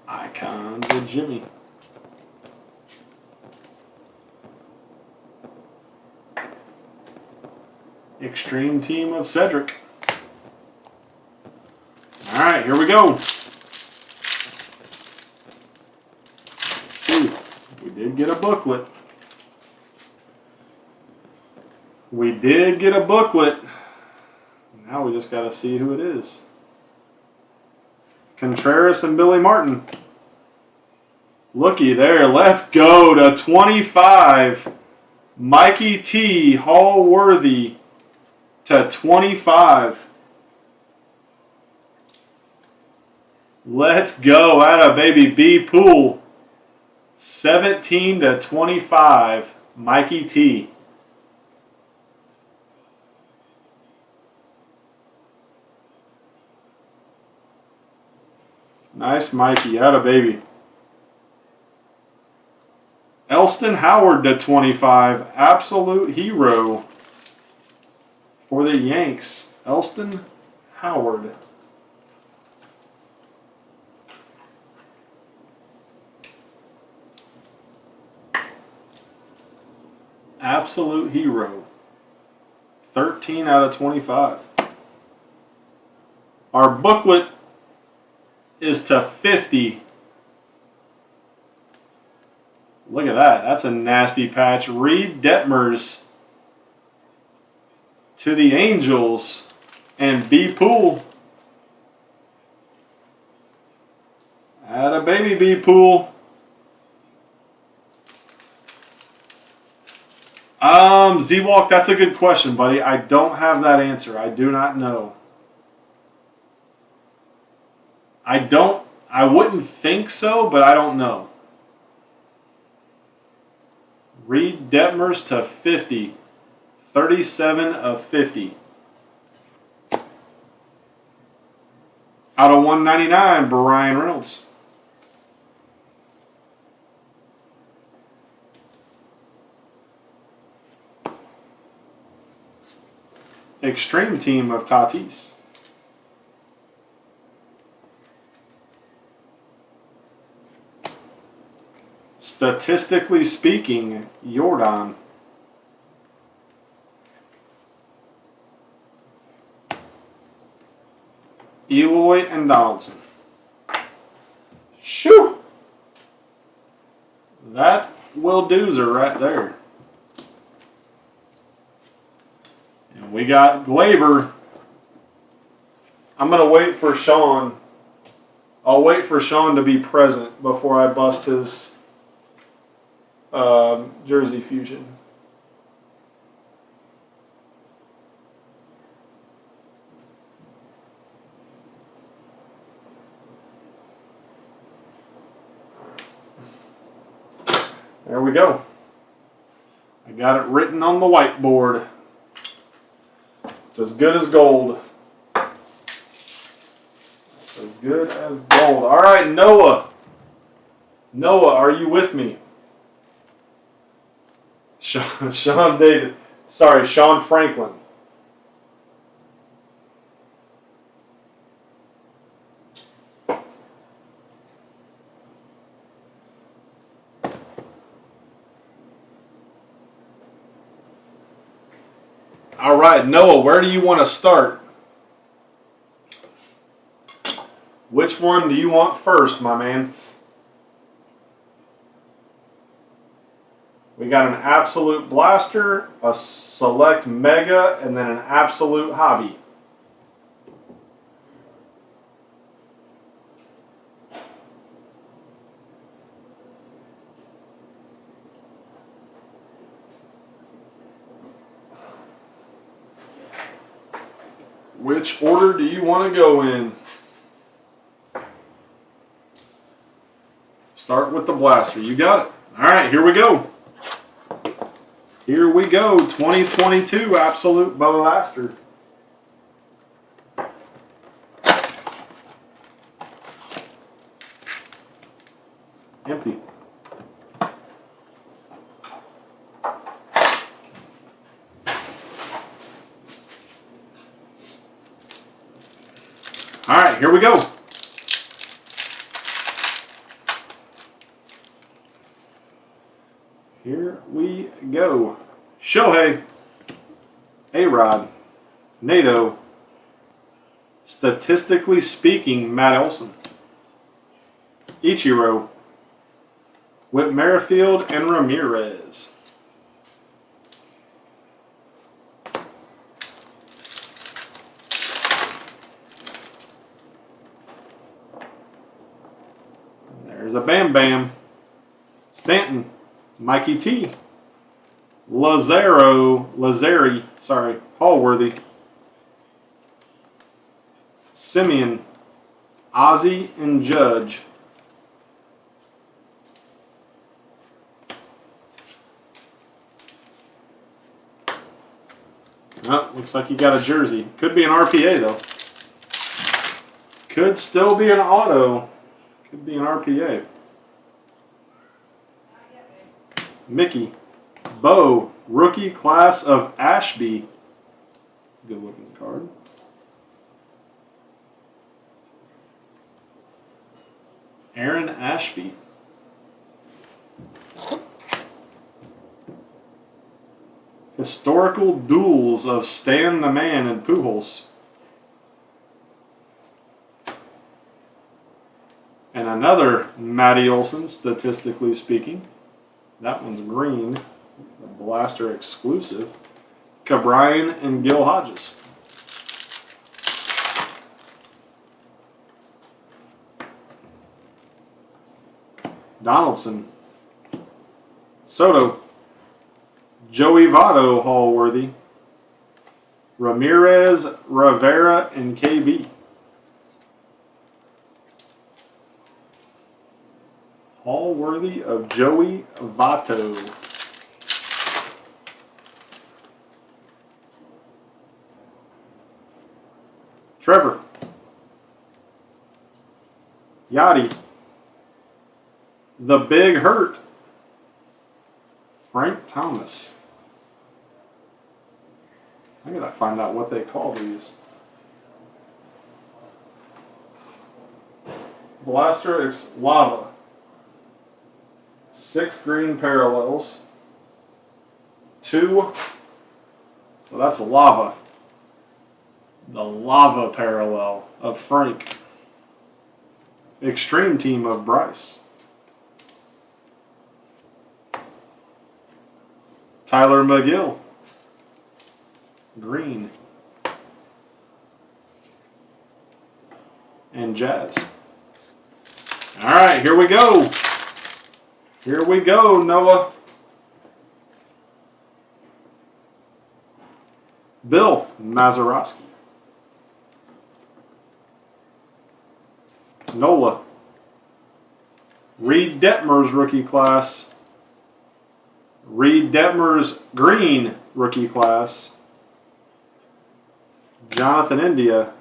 Icons of Jimmy. Extreme Team of Cedric. All right, here we go. Let's see. We did get a booklet. We did get a booklet. Now we just got to see who it is. Contreras and Billy Martin. Looky there. Let's go to 25. Mikey T. Hallworthy to 25. Let's go. Atta baby B Pool. 17 to 25. Mikey T. Nice Mikey. Atta baby. Elston Howard to 25. Absolute hero for the Yanks. Elston Howard. Absolute hero. 13 out of 25. Our booklet is to 50. Look at that. That's a nasty patch. Reed Detmers to the Angels. And B. Poole. Atta baby B. Poole. Z-Walk, that's a good question, buddy. I don't have that answer. I do not know. I wouldn't think so, but I don't know. Reed Detmers to 50. 37 of 50. Out of 199, Brian Reynolds. Extreme team of Tatis. Statistically speaking, Jordan. Eloy and Donaldson. Shoo! That will doozer right there. And we got Glaber. I'm going to wait for Sean. I'll wait for Sean to be present before I bust his Jersey Fusion. There we go. I got it written on the whiteboard. It's as good as gold. It's as good as gold. All right, Noah. Noah, are you with me? Sean David. Sorry, Sean Franklin. All right, Noah, where do you want to start? Which one do you want first, my man? We got an absolute blaster, a select mega, and then an absolute hobby. Which order do you want to go in? Start with the blaster. You got it. All right, here we go. Here we go. 2022 Absolute Blaster. Empty. All right, here we go. Here we go. Shohei, A-Rod, Nato, statistically speaking, Matt Olson, Ichiro, Whit Merrifield, and Ramirez. There's a Bam Bam. Stanton, Mikey T, Lazari, Hallworthy, Simeon, Ozzie, and Judge. Oh, looks like you got a jersey. Could be an RPA though. Could still be an auto. Could be an RPA. Mickey. Bo, rookie class of Ashby. Good looking card. Aaron Ashby. Historical duels of Stan the Man and Pujols. And another Matty Olson, statistically speaking. That one's green. A Blaster exclusive. Cabrian and Gil Hodges. Donaldson. Soto. Joey Votto, Hallworthy. Ramirez, Rivera, and KB. Hallworthy of Joey Votto. Trevor. Yachty. The Big Hurt. Frank Thomas. I gotta find out what they call these. Blaster X Lava. 6 green parallels. 2. So that's lava. The lava parallel of Frank. Extreme team of Bryce. Tyler McGill. Green. And Jazz. All right, here we go. Here we go, Noah. Bill Mazeroski. Nola. Reed Detmer's rookie class. Reed Detmer's green rookie class. Jonathan India.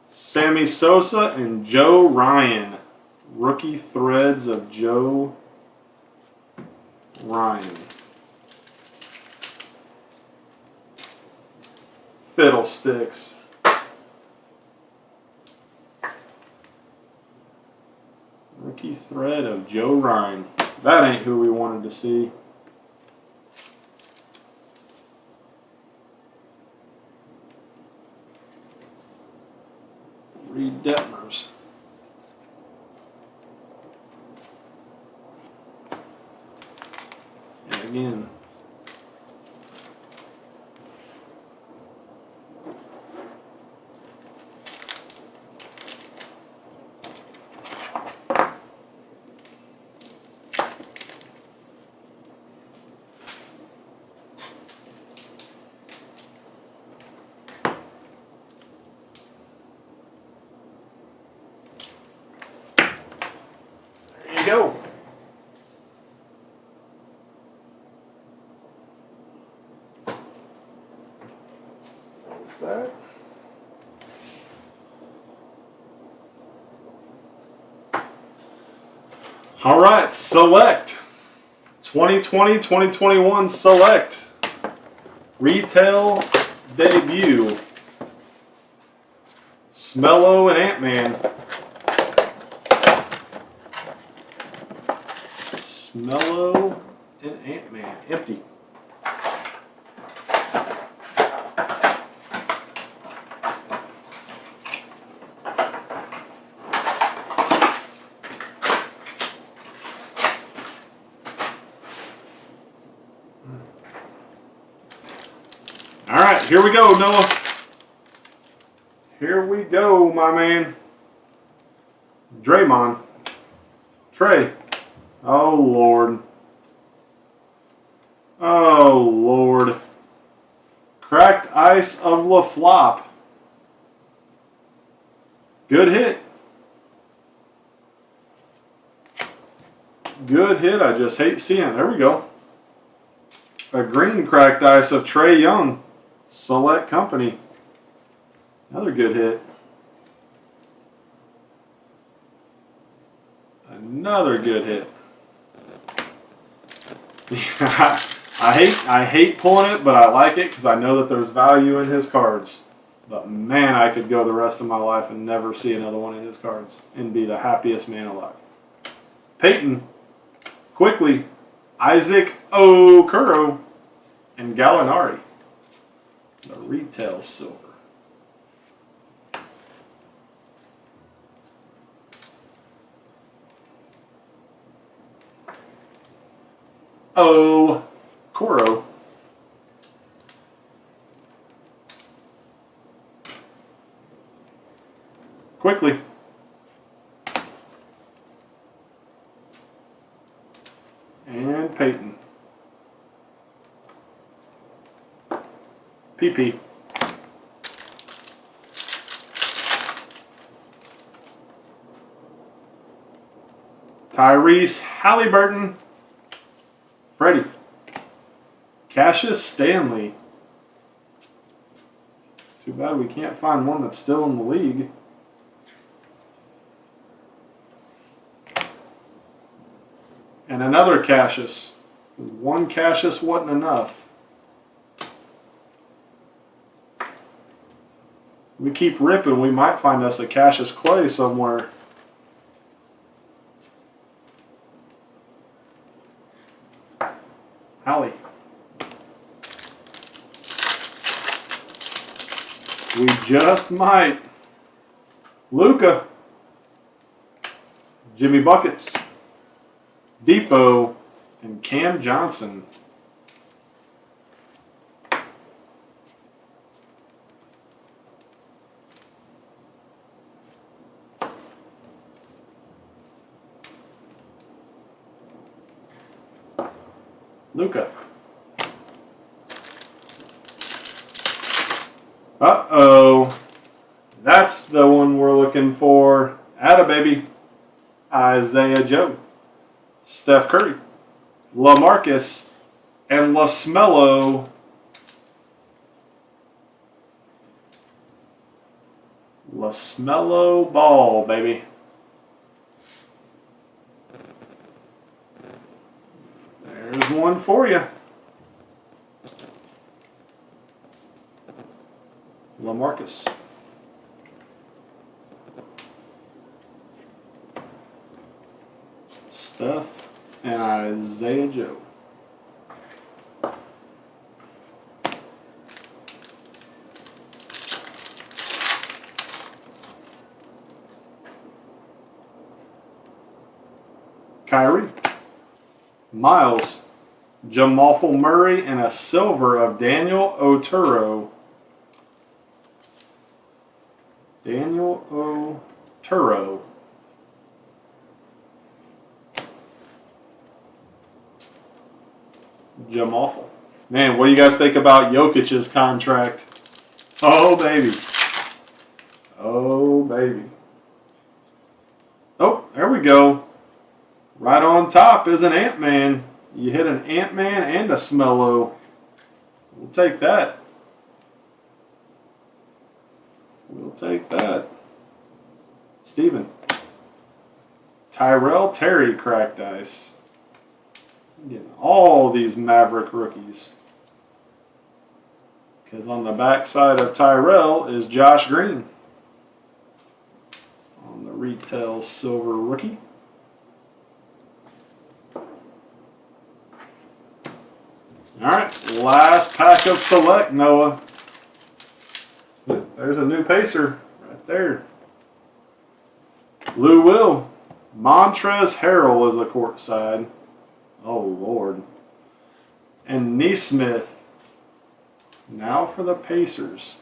Sammy Sosa and Joe Ryan. Rookie threads of Joe Ryan. Fiddlesticks. Rookie thread of Joe Ryan. That ain't who we wanted to see. Reed Detmers. And again. There you go. What's that? All right, select. 2020-2021 select. Retail debut. Smello and Ant-Man. Smello and Ant-Man. Empty. All right, here we go, Noah. Here we go, my man. Draymond. Trey. Oh, Lord. Oh, Lord. Cracked ice of LaFlop. Good hit. Good hit. I just hate seeing it. There we go. A green cracked ice of Trae Young. Select Company. Another good hit. Another good hit. I hate pulling it, but I like it because I know that there's value in his cards. But man, I could go the rest of my life and never see another one of his cards and be the happiest man alive. Peyton, quickly, Isaac Okoro, and Gallinari. The retail silver. Okoro. Quickly. And Peyton. PP. Tyrese Halliburton. Freddie. Cassius Stanley. Too bad we can't find one that's still in the league. And another Cassius. One Cassius wasn't enough. We keep ripping, we might find us a Cassius Clay somewhere. Hallie. We just might. Luka. Jimmy Buckets. Depot. And Cam Johnson. Luka. Uh-oh. That's the one we're looking for. Atta baby. Isaiah Joe. Steph Curry. LaMarcus. And LaSmello. LaSmello Ball, baby. There's one for you. LaMarcus. Steph and Isaiah Joe. Kyrie. Miles. Jamalful Murray and a silver of Daniel Oturu. Daniel Oturu. Jamalful. Man, what do you guys think about Jokic's contract? Oh, baby. Oh, baby. Oh, there we go. Right on top is an Ant-Man. You hit an Ant-Man and a Smello. We'll take that. We'll take that. Steven. Tyrell Terry cracked ice. Getting all these Maverick rookies. Because on the back side of Tyrell is Josh Green. On the retail silver rookie. All right, last pack of select, Noah. There's a new Pacer right there. Lou Will. Montrezl Harrell is the court side. Oh, Lord. And Neesmith. Now for the Pacers.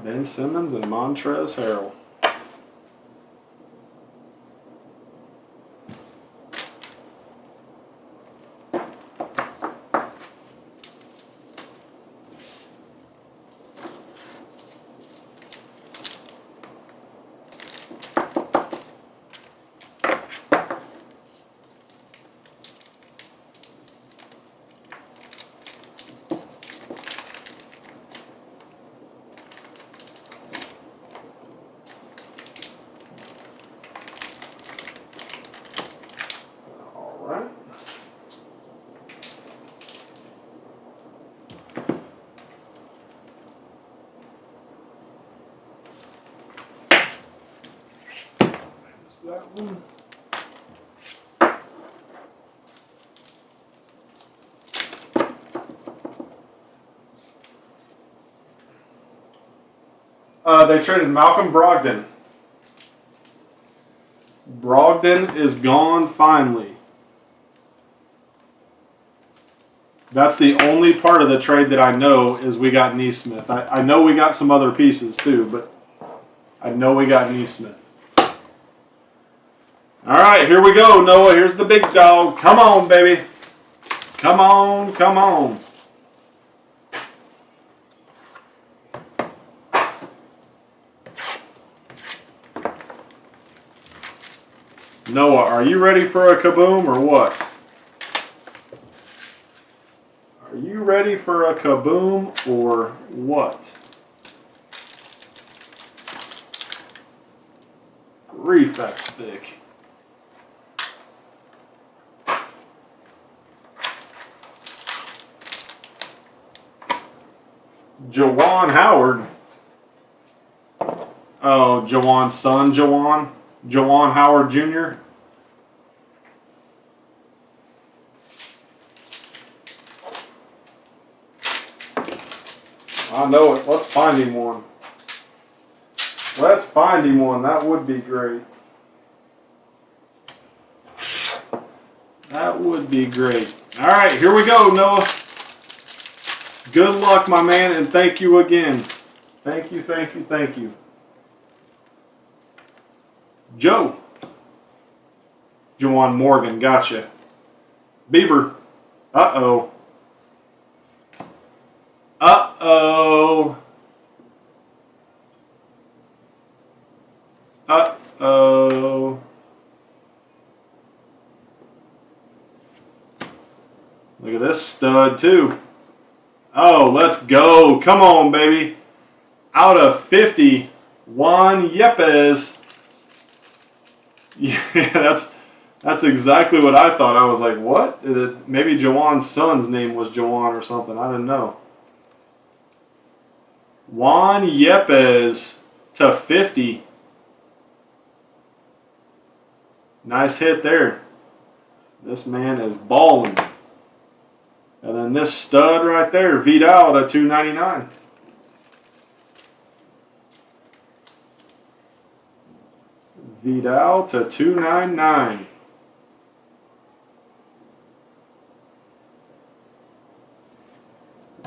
Ben Simmons and Montrezl Harrell. that one. They traded Malcolm Brogdon. Brogdon is gone finally. That's the only part of the trade that I know is we got Neesmith. I know we got some other pieces too, but I know we got Neesmith. All right, here we go, Noah. Here's the big dog. Come on, baby. Come on, come on. Noah, are you ready for a kaboom or what? Are you ready for a kaboom or what? Grief, that's thick. Jawan Howard. Oh, Jawan's son, Jawan. Jawan Howard Jr. I know it. Let's find him one. Let's find him one. That would be great. That would be great. All right, here we go, Noah. Good luck, my man, and thank you again. Thank you, thank you, thank you. Joe. Juwan Morgan, gotcha. Bieber. Uh-oh. Uh-oh. Uh-oh. Look at this stud, too. Oh, let's go. Come on, baby. Out of 50, Juan Yepes. Yeah, that's exactly what I thought. I was like, what? Maybe Jawan's son's name was Jawan or something. I didn't know. Juan Yepes to 50. Nice hit there. This man is balling. And then this stud right there, Vidal to 299. Vidal to 299.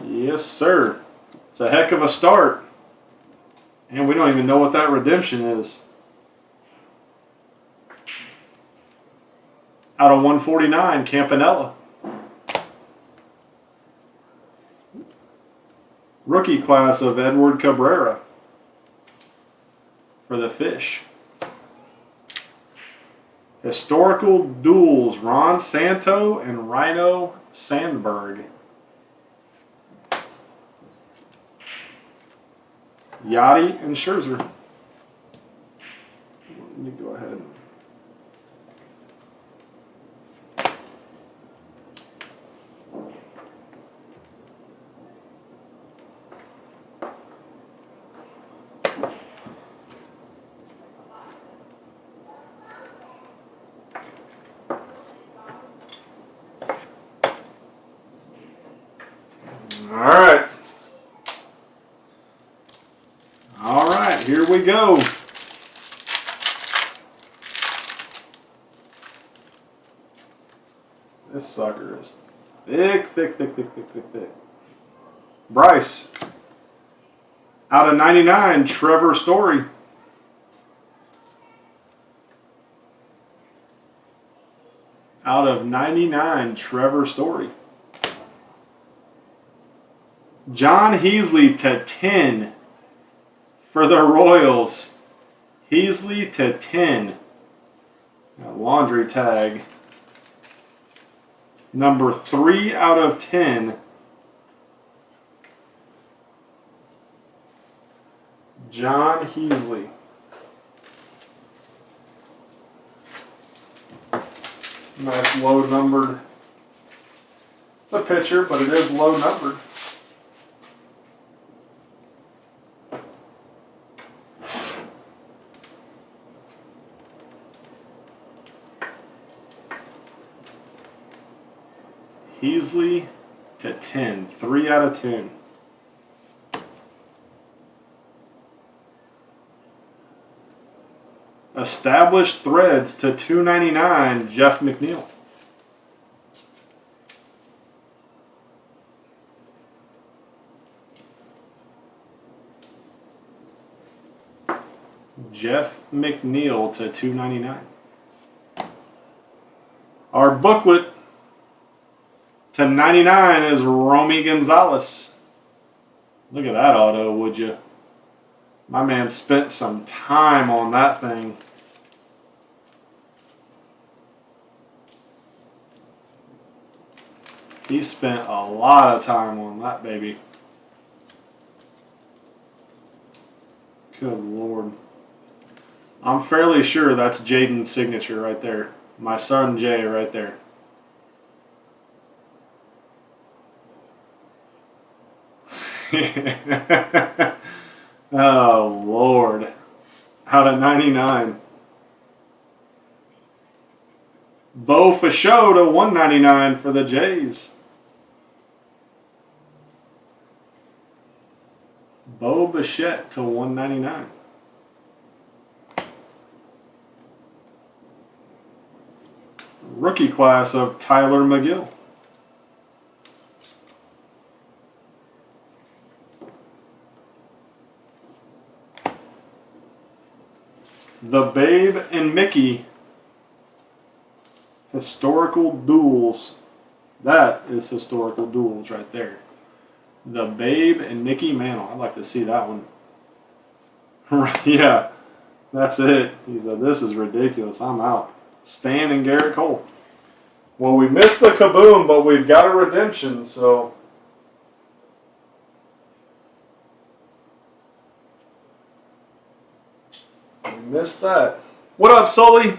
Yes, sir. It's a heck of a start. And we don't even know what that redemption is. Out of 149, Campanella. Rookie class of Edward Cabrera for the Fish. Historical duels, Ron Santo and Rhino Sandberg. Yachty and Scherzer. Let me go ahead. All right, here we go. This sucker is thick, thick, thick, thick, thick, thick, thick. Bryce. Out of 99, Trevor Story. Out of 99, Trevor Story. John Heasley to 10 for the Royals. Heasley to 10. Got laundry tag. Number 3 out of 10. John Heasley. Nice low numbered. It's a pitcher, but it is low numbered. Heasley to 10. 3 out of 10. Established Threads to 299. Jeff McNeil. Jeff McNeil to 299. Our booklet to 99 is Romy Gonzalez. Look at that auto, would you? My man spent some time on that thing. He spent a lot of time on that baby. Good Lord. I'm fairly sure that's Jaden's signature right there. My son Jay right there. Oh, Lord. Out of 99. Bo Fichot to 199 for the Jays. Bo Bichette to 199. Rookie class of Tyler McGill. The Babe and Mickey Historical Duels. That is Historical Duels right there. The Babe and Mickey Mantle. I'd like to see that one. Yeah, that's it. He said, this is ridiculous. I'm out. Stan and Garrett Cole. Well, we missed the kaboom, but we've got a redemption, so. We missed that. What up, Sully?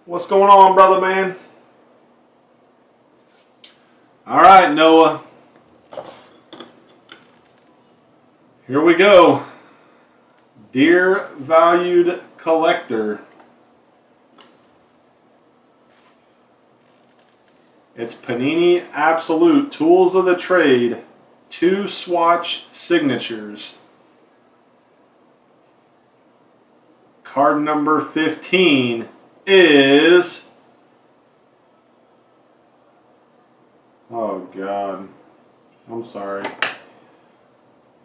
What's going on, brother man? All right, Noah. Here we go. Dear valued collector. It's Panini Absolute Tools of the Trade 2 swatch signatures. Card number 15 is... Oh, God. I'm sorry.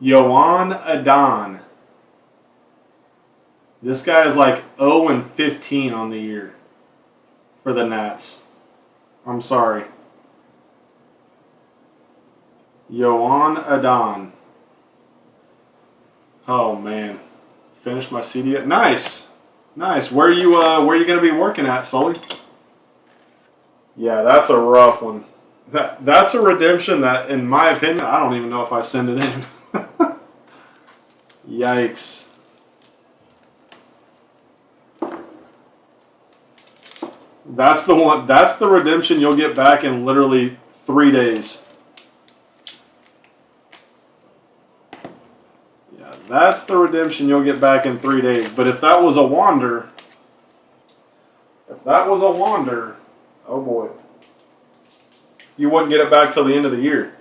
Yoan Adon. This guy is like 0-15 on the year for the Nats. I'm sorry. Yoan Adon. Oh man, finished my CD. Nice, nice. Where are you gonna be working at, Sully? Yeah, that's a rough one. That's a redemption that, in my opinion, I don't even know if I send it in. Yikes. That's the one. That's the redemption you'll get back in literally 3 days. Yeah, that's the redemption you'll get back in 3 days. But if that was a Wander, oh boy, you wouldn't get it back till the end of the year.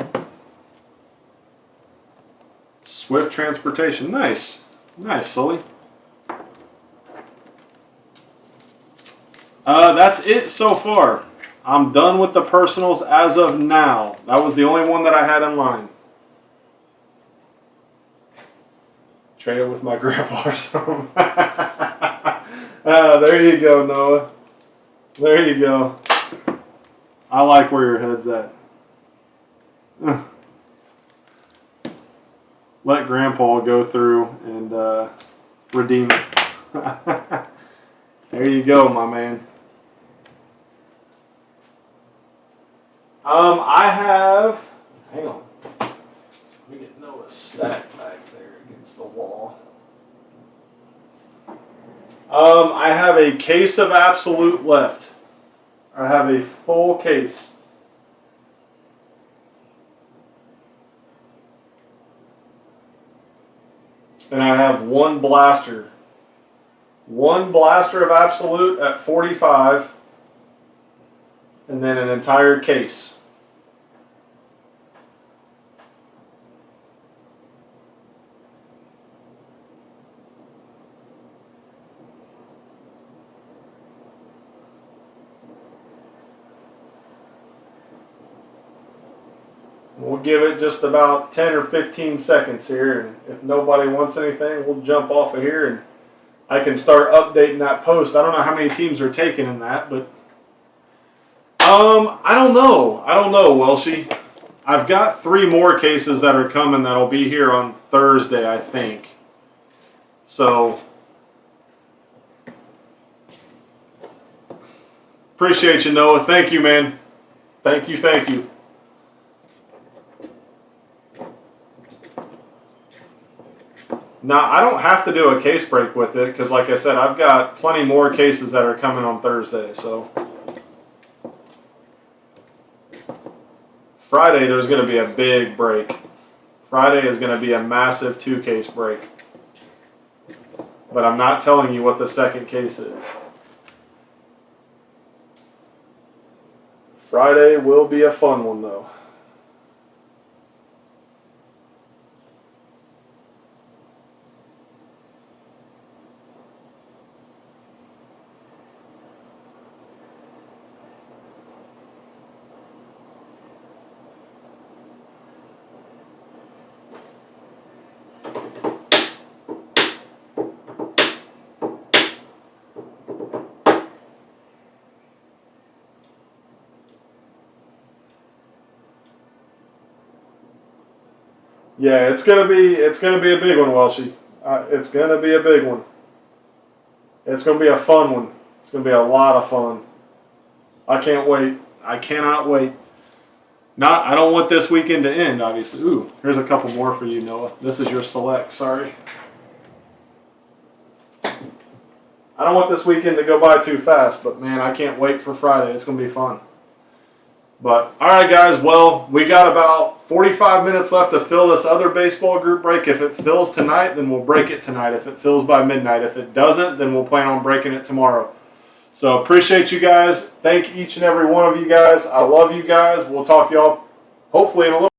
Swift Transportation, nice, nice, Sully. That's it so far. I'm done with the personals as of now. That was the only one that I had in line. Trade it with my grandpa or something. There you go, Noah. There you go. I like where your head's at. Let grandpa go through and redeem it. There you go, my man. I have, hang on. Let me get Noah's stack back there against the wall. I have a case of Absolute left. I have a full case. And I have one blaster. One blaster of Absolute at 45. And then an entire case. give it just about 10 or 15 seconds here, and if nobody wants anything, we'll jump off of here and I can start updating that post. I don't know how many teams are taking in that, but I don't know. Welshie. I've got 3 more cases that are coming that'll be here on Thursday, I think. So appreciate you, Noah. Thank you, man. Thank you. Now, I don't have to do a case break with it because, like I said, I've got plenty more cases that are coming on Thursday. So Friday, there's going to be a big break. Friday is going to be a massive 2-case break. But I'm not telling you what the second case is. Friday will be a fun one, though. Yeah, it's gonna be a big one, Welshie. It's gonna be a big one. It's gonna be a fun one. It's gonna be a lot of fun. I can't wait. I cannot wait. I don't want this weekend to end, obviously. Ooh, here's a couple more for you, Noah. This is your select. Sorry. I don't want this weekend to go by too fast, but man, I can't wait for Friday. It's gonna be fun. But, all right, guys, well, we got about 45 minutes left to fill this other baseball group break. If it fills tonight, then we'll break it tonight. If it fills by midnight. If it doesn't, then we'll plan on breaking it tomorrow. So, appreciate you guys. Thank each and every one of you guys. I love you guys. We'll talk to y'all hopefully in a little